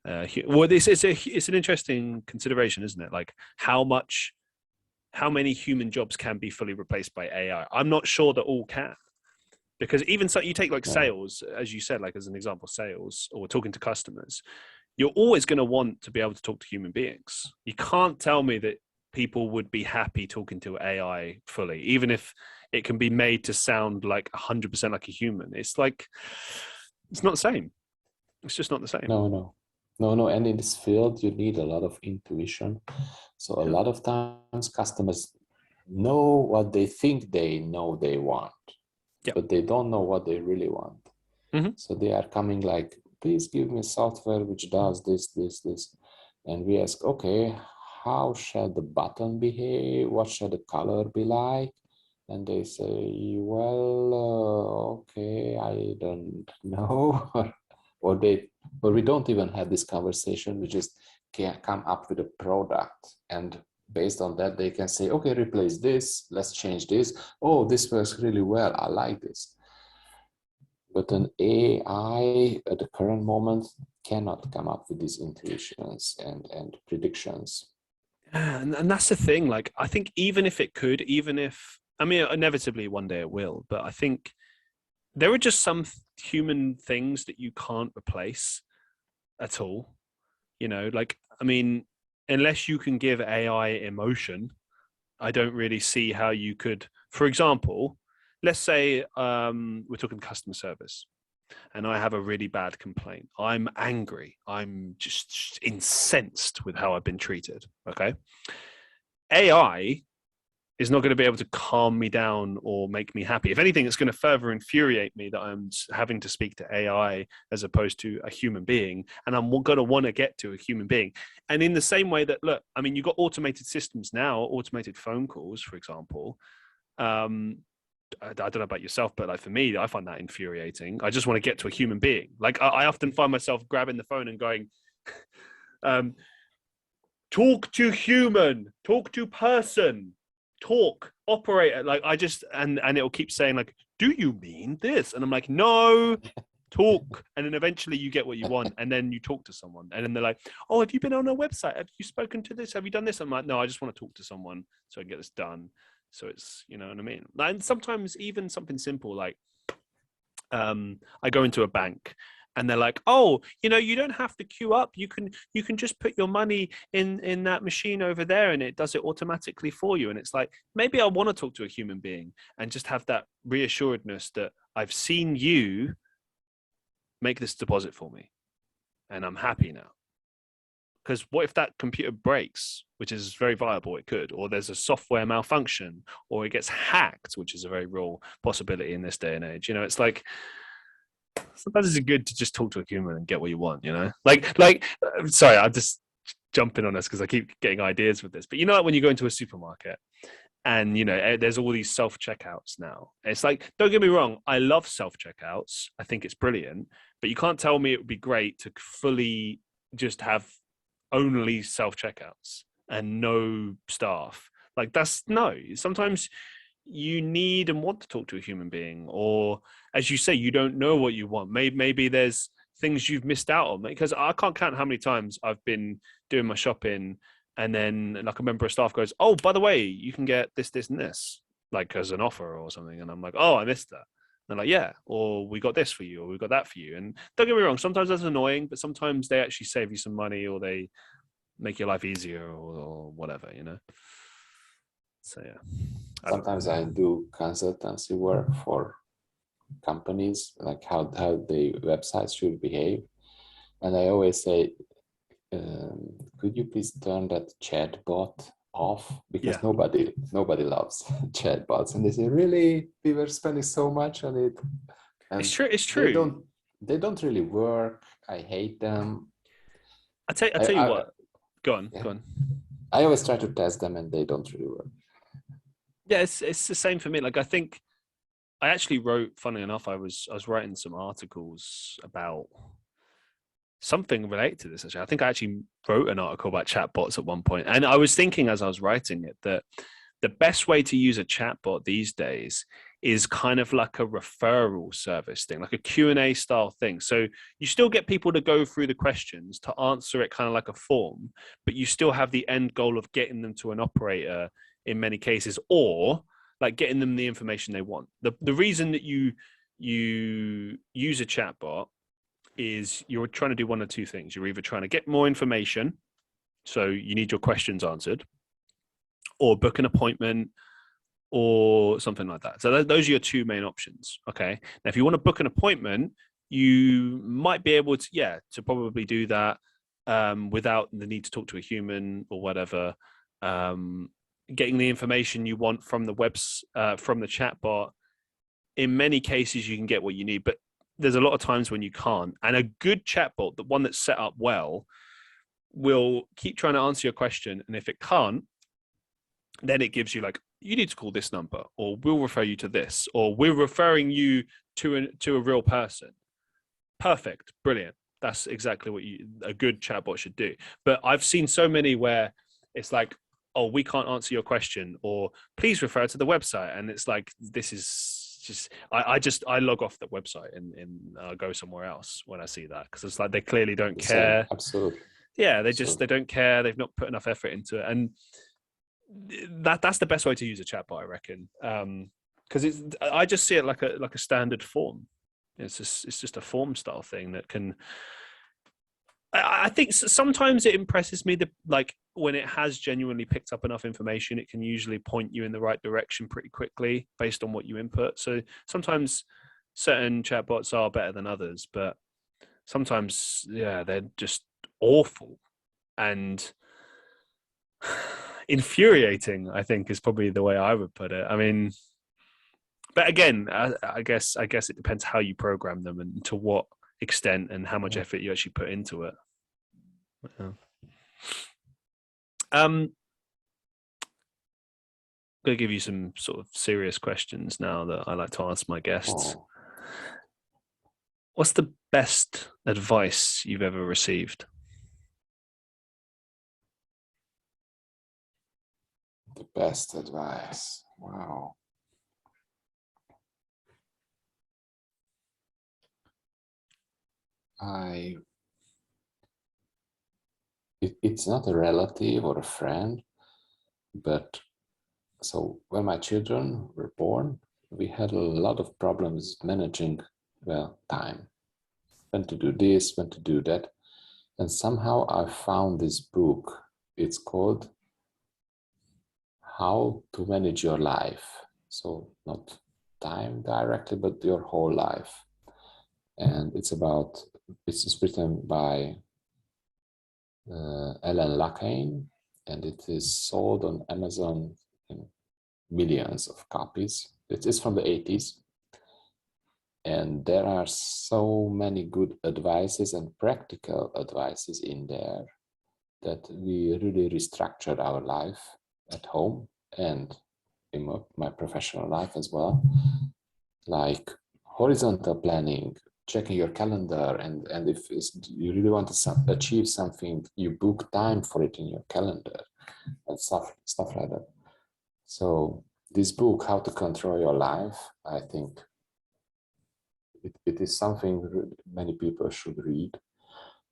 Well, it's an interesting consideration, isn't it? Like how many human jobs can be fully replaced by AI? I'm not sure that all can, because even so, you take like sales, as you said, like as an example, sales or talking to customers, you're always going to want to be able to talk to human beings. You can't tell me that people would be happy talking to AI fully, even if it can be made to sound like 100% like a human. It's like, it's not the same. It's just not the same. No. And in this field, you need a lot of intuition. So a lot of times customers know what they think they know they want, but they don't know what they really want. So they are coming like, please give me software which does this. And we ask, okay, how shall the button behave? What shall the color be like? And they say, well, okay, I don't know. or we don't even have this conversation. We just can come up with a product, and based on that, they can say, okay, replace this, let's change this. Oh, this works really well. I like this. But an AI at the current moment cannot come up with these intuitions and predictions. And that's the thing. Like, I think even if it could, I mean, inevitably one day it will, but I think there are just some human things that you can't replace at all. You know, like, I mean, unless you can give AI emotion, I don't really see how you could, for example, let's say we're talking customer service and I have a really bad complaint. I'm angry. I'm just incensed with how I've been treated. Okay. AI is not going to be able to calm me down or make me happy. If anything, it's going to further infuriate me that I'm having to speak to AI as opposed to a human being. And I'm going to want to get to a human being. And in the same way that, look, I mean, you've got automated systems now, automated phone calls, for example. I don't know about yourself, but like for me, I find that infuriating. I just want to get to a human being. Like I often find myself grabbing the phone and going, talk to human, talk to person, talk operator. Like I just, and it'll keep saying like, do you mean this? And I'm like, no, talk. And then eventually you get what you want. And then you talk to someone and then they're like, oh, have you been on a website? Have you spoken to this? Have you done this? I'm like, no, I just want to talk to someone so I can get this done. So it's, you know what I mean? And sometimes even something simple, like I go into a bank and they're like, oh, you know, you don't have to queue up. You can just put your money in that machine over there and it does it automatically for you. And it's like, maybe I want to talk to a human being and just have that reassuredness that I've seen you make this deposit for me and I'm happy now. Because what if that computer breaks, which is very viable, it could, or there's a software malfunction, or it gets hacked, which is a very real possibility in this day and age. You know, it's like, sometimes it's good to just talk to a human and get what you want, you know? Sorry, I'm just jumping on this because I keep getting ideas with this. But you know, like when you go into a supermarket and, you know, there's all these self-checkouts now. It's like, don't get me wrong, I love self-checkouts. I think it's brilliant. But you can't tell me it would be great to fully just have only self-checkouts and no staff. Like that's no. Sometimes you need and want to talk to a human being, or as you say, you don't know what you want. Maybe there's things you've missed out on, because I can't count how many times I've been doing my shopping and then like a member of staff goes, oh, by the way, you can get this, this and this, like as an offer or something. And I'm like, oh, I missed that. They're like, yeah, or we got this for you, or we got that for you. And don't get me wrong, sometimes that's annoying, but sometimes they actually save you some money, or they make your life easier, or whatever, you know. So yeah. Sometimes I do consultancy work for companies, like how the websites should behave, and I always say, could you please turn that chatbot off, because nobody loves chatbots, and they say, really, we were spending so much on it, and it's true, they don't really work. I hate them. I tell you what, go on. I always try to test them and they don't really work. Yeah, it's the same for me. Like I think I actually wrote, funny enough, I was writing some articles about something related to this. Actually, I think I actually wrote an article about chatbots at one point, and I was thinking as I was writing it that the best way to use a chatbot these days is kind of like a referral service thing, like a Q&A style thing. So you still get people to go through the questions to answer it kind of like a form, but you still have the end goal of getting them to an operator in many cases, or like getting them the information they want. The reason that you use a chatbot is you're trying to do one of two things. You're either trying to get more information, so you need your questions answered, or book an appointment or something like that. So those are your two main options. Okay. Now, if you want to book an appointment, you might be able to, to probably do that without the need to talk to a human or whatever. Getting the information you want from the from the chatbot, in many cases you can get what you need, but there's a lot of times when you can't. And a good chatbot, the one that's set up well, will keep trying to answer your question. And if it can't, then it gives you like, you need to call this number, or we'll refer you to this, or we're referring you to a real person. Perfect. Brilliant. That's exactly what a good chatbot should do. But I've seen so many where it's like, oh, we can't answer your question, or please refer to the website. And it's like, this is just, I log off the website and go somewhere else when I see that. Cause it's like, they clearly don't care. Absolutely. Yeah. They don't care. They've not put enough effort into it. And that's the best way to use a chatbot, I reckon. Cause I just see it like a standard form. It's just a form style thing that can, I think sometimes it impresses me that like when it has genuinely picked up enough information, it can usually point you in the right direction pretty quickly based on what you input. So sometimes certain chatbots are better than others, but sometimes, they're just awful. And infuriating, I think, is probably the way I would put it. I mean, but again, I guess it depends how you program them and to what extent and how much effort you actually put into it. Yeah. I'm going to give you some sort of serious questions now that I like to ask my guests. Oh. What's the best advice you've ever received? The best advice. Wow. It's not a relative or a friend, but so when my children were born, we had a lot of problems managing, time. When to do this, when to do that. And somehow I found this book. It's called How to Manage Your Life. So not time directly, but your whole life. And it's written by Ellen Lacane, and it is sold on Amazon in millions of copies. It is from the 80s. And there are so many good advices and practical advices in there that we really restructured our life at home and in my professional life as well. Like horizontal planning, checking your calendar, and if you really want to achieve something, you book time for it in your calendar and stuff like that. So this book, How to Control Your Life, I think it is something many people should read.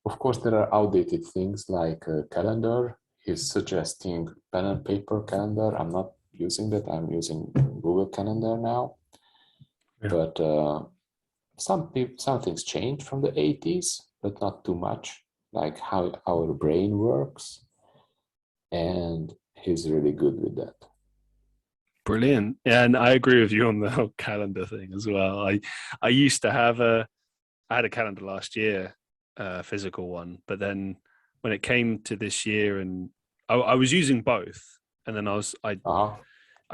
Of course, there are outdated things like a calendar. He's suggesting pen and paper calendar. I'm not using that. I'm using Google Calendar now. Yeah. But some things changed from the 80s, but not too much, like how our brain works. And he's really good with that. Brilliant. Yeah, and I agree with you on the whole calendar thing as well. I used to have I had a calendar last year, a physical one, but then when it came to this year, and I was using both, and then I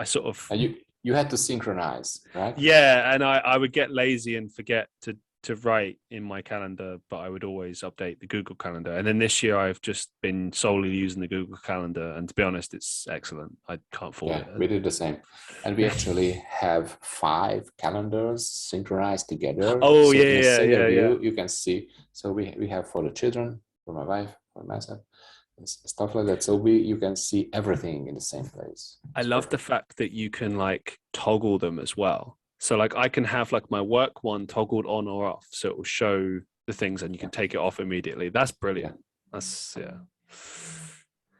sort of. And you had to synchronize, right? Yeah, and I would get lazy and forget to write in my calendar, but I would always update the Google Calendar. And then this year I've just been solely using the Google Calendar, and to be honest, it's excellent. I can't fault it. We did the same, and we actually have 5 calendars synchronized together. Oh, so yeah, in a single view, yeah. You can see. So we have for the children, for my wife, for myself, stuff like that. So you can see everything in the same place. I love the fact that you can like toggle them as well. So like I can have like my work one toggled on or off, so it will show the things and you can take it off immediately. That's brilliant. That's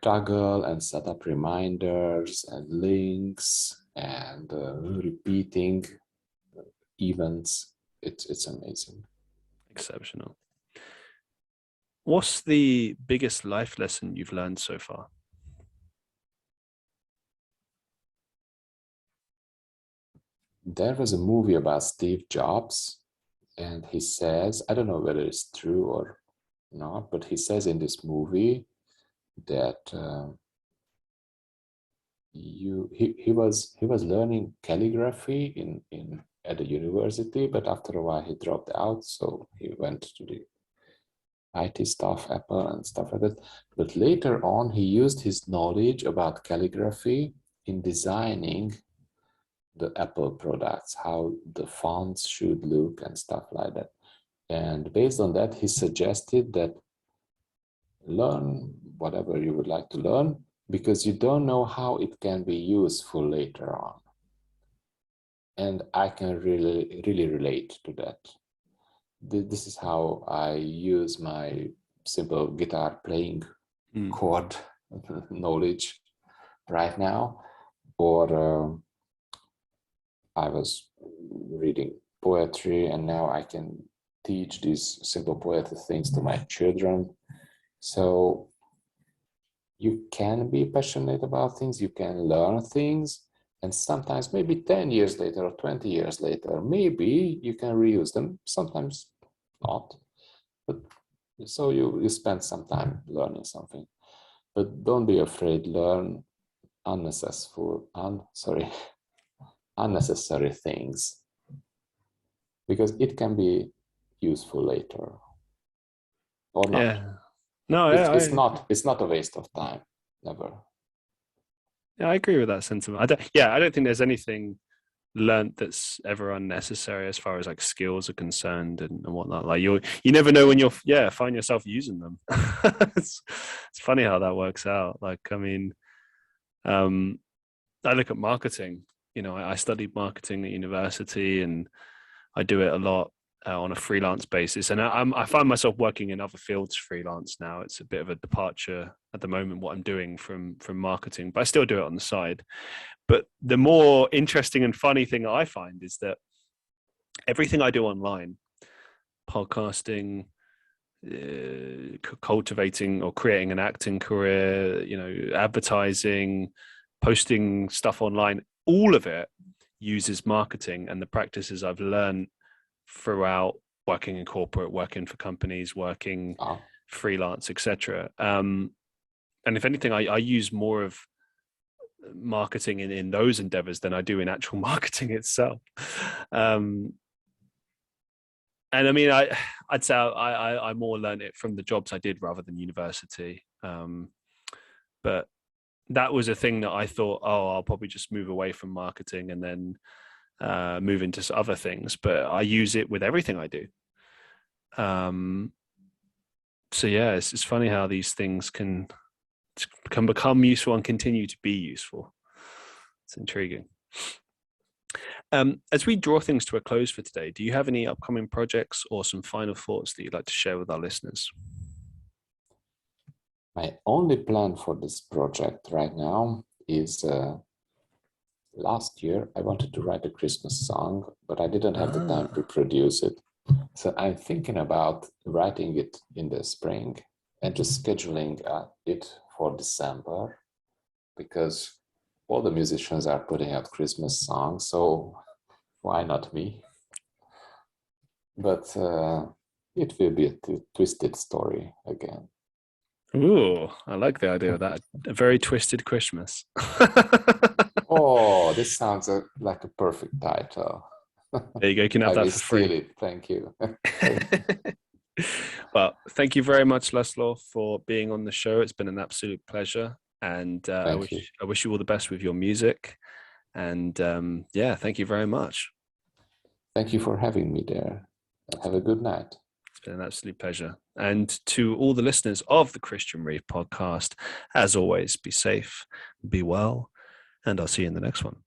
Toggle and set up reminders and links and repeating events. It's amazing. Exceptional. What's the biggest life lesson you've learned so far? There was a movie about Steve Jobs, and he says, I don't know whether it's true or not, but he says in this movie that he was learning calligraphy at the university, but after a while he dropped out, so he went to the IT stuff, Apple and stuff like that. But later on, he used his knowledge about calligraphy in designing the Apple products, how the fonts should look and stuff like that. And based on that, he suggested that learn whatever you would like to learn, because you don't know how it can be useful later on. And I can really relate to that. This is how I use my simple guitar playing chord knowledge right now. Or I was reading poetry, and now I can teach these simple poetry things to my children. So you can be passionate about things, you can learn things, and sometimes maybe 10 years later or 20 years later, maybe you can reuse them, sometimes not. But so you spend some time learning something. But don't be afraid, learn unnecessary things, because it can be useful later or not. Yeah. No, It's not a waste of time, never. Yeah, I agree with that sentiment. I don't think there's anything learnt that's ever unnecessary as far as like skills are concerned and whatnot. Like you never know when find yourself using them. it's funny how that works out. Like, I mean, I look at marketing. You know, I studied marketing at university, and I do it a lot on a freelance basis. And I find myself working in other fields freelance now. It's a bit of a departure at the moment, what I'm doing from marketing, but I still do it on the side. But the more interesting and funny thing I find is that everything I do online, podcasting, cultivating or creating an acting career, you know, advertising, posting stuff online, all of it uses marketing and the practices I've learned throughout working in corporate, working for companies, working freelance, etc. And if anything, I use more of marketing in those endeavors than I do in actual marketing itself. And I mean, I'd say I more learned it from the jobs I did rather than university. But that was a thing that I thought, I'll probably just move away from marketing and then move into other things. But I use it with everything I do. So yeah, it's funny how these things can become useful and continue to be useful. It's intriguing. As we draw things to a close for today, do you have any upcoming projects or some final thoughts that you'd like to share with our listeners? My only plan for this project right now is last year I wanted to write a Christmas song, but I didn't have the time to produce it. So I'm thinking about writing it in the spring and just scheduling it for December, because all the musicians are putting out Christmas songs, so why not me? But it will be a twisted story again. Ooh, I like the idea of that. A very twisted Christmas. Oh, this sounds like a perfect title. There you go. You can have that for free. It. Thank you. Well, thank you very much, Laszlo, for being on the show. It's been an absolute pleasure. And I wish you all the best with your music. And thank you very much. Thank you for having me there. Have a good night. It's been an absolute pleasure. And to all the listeners of the Christian Reeve podcast, as always, be safe, be well, and I'll see you in the next one.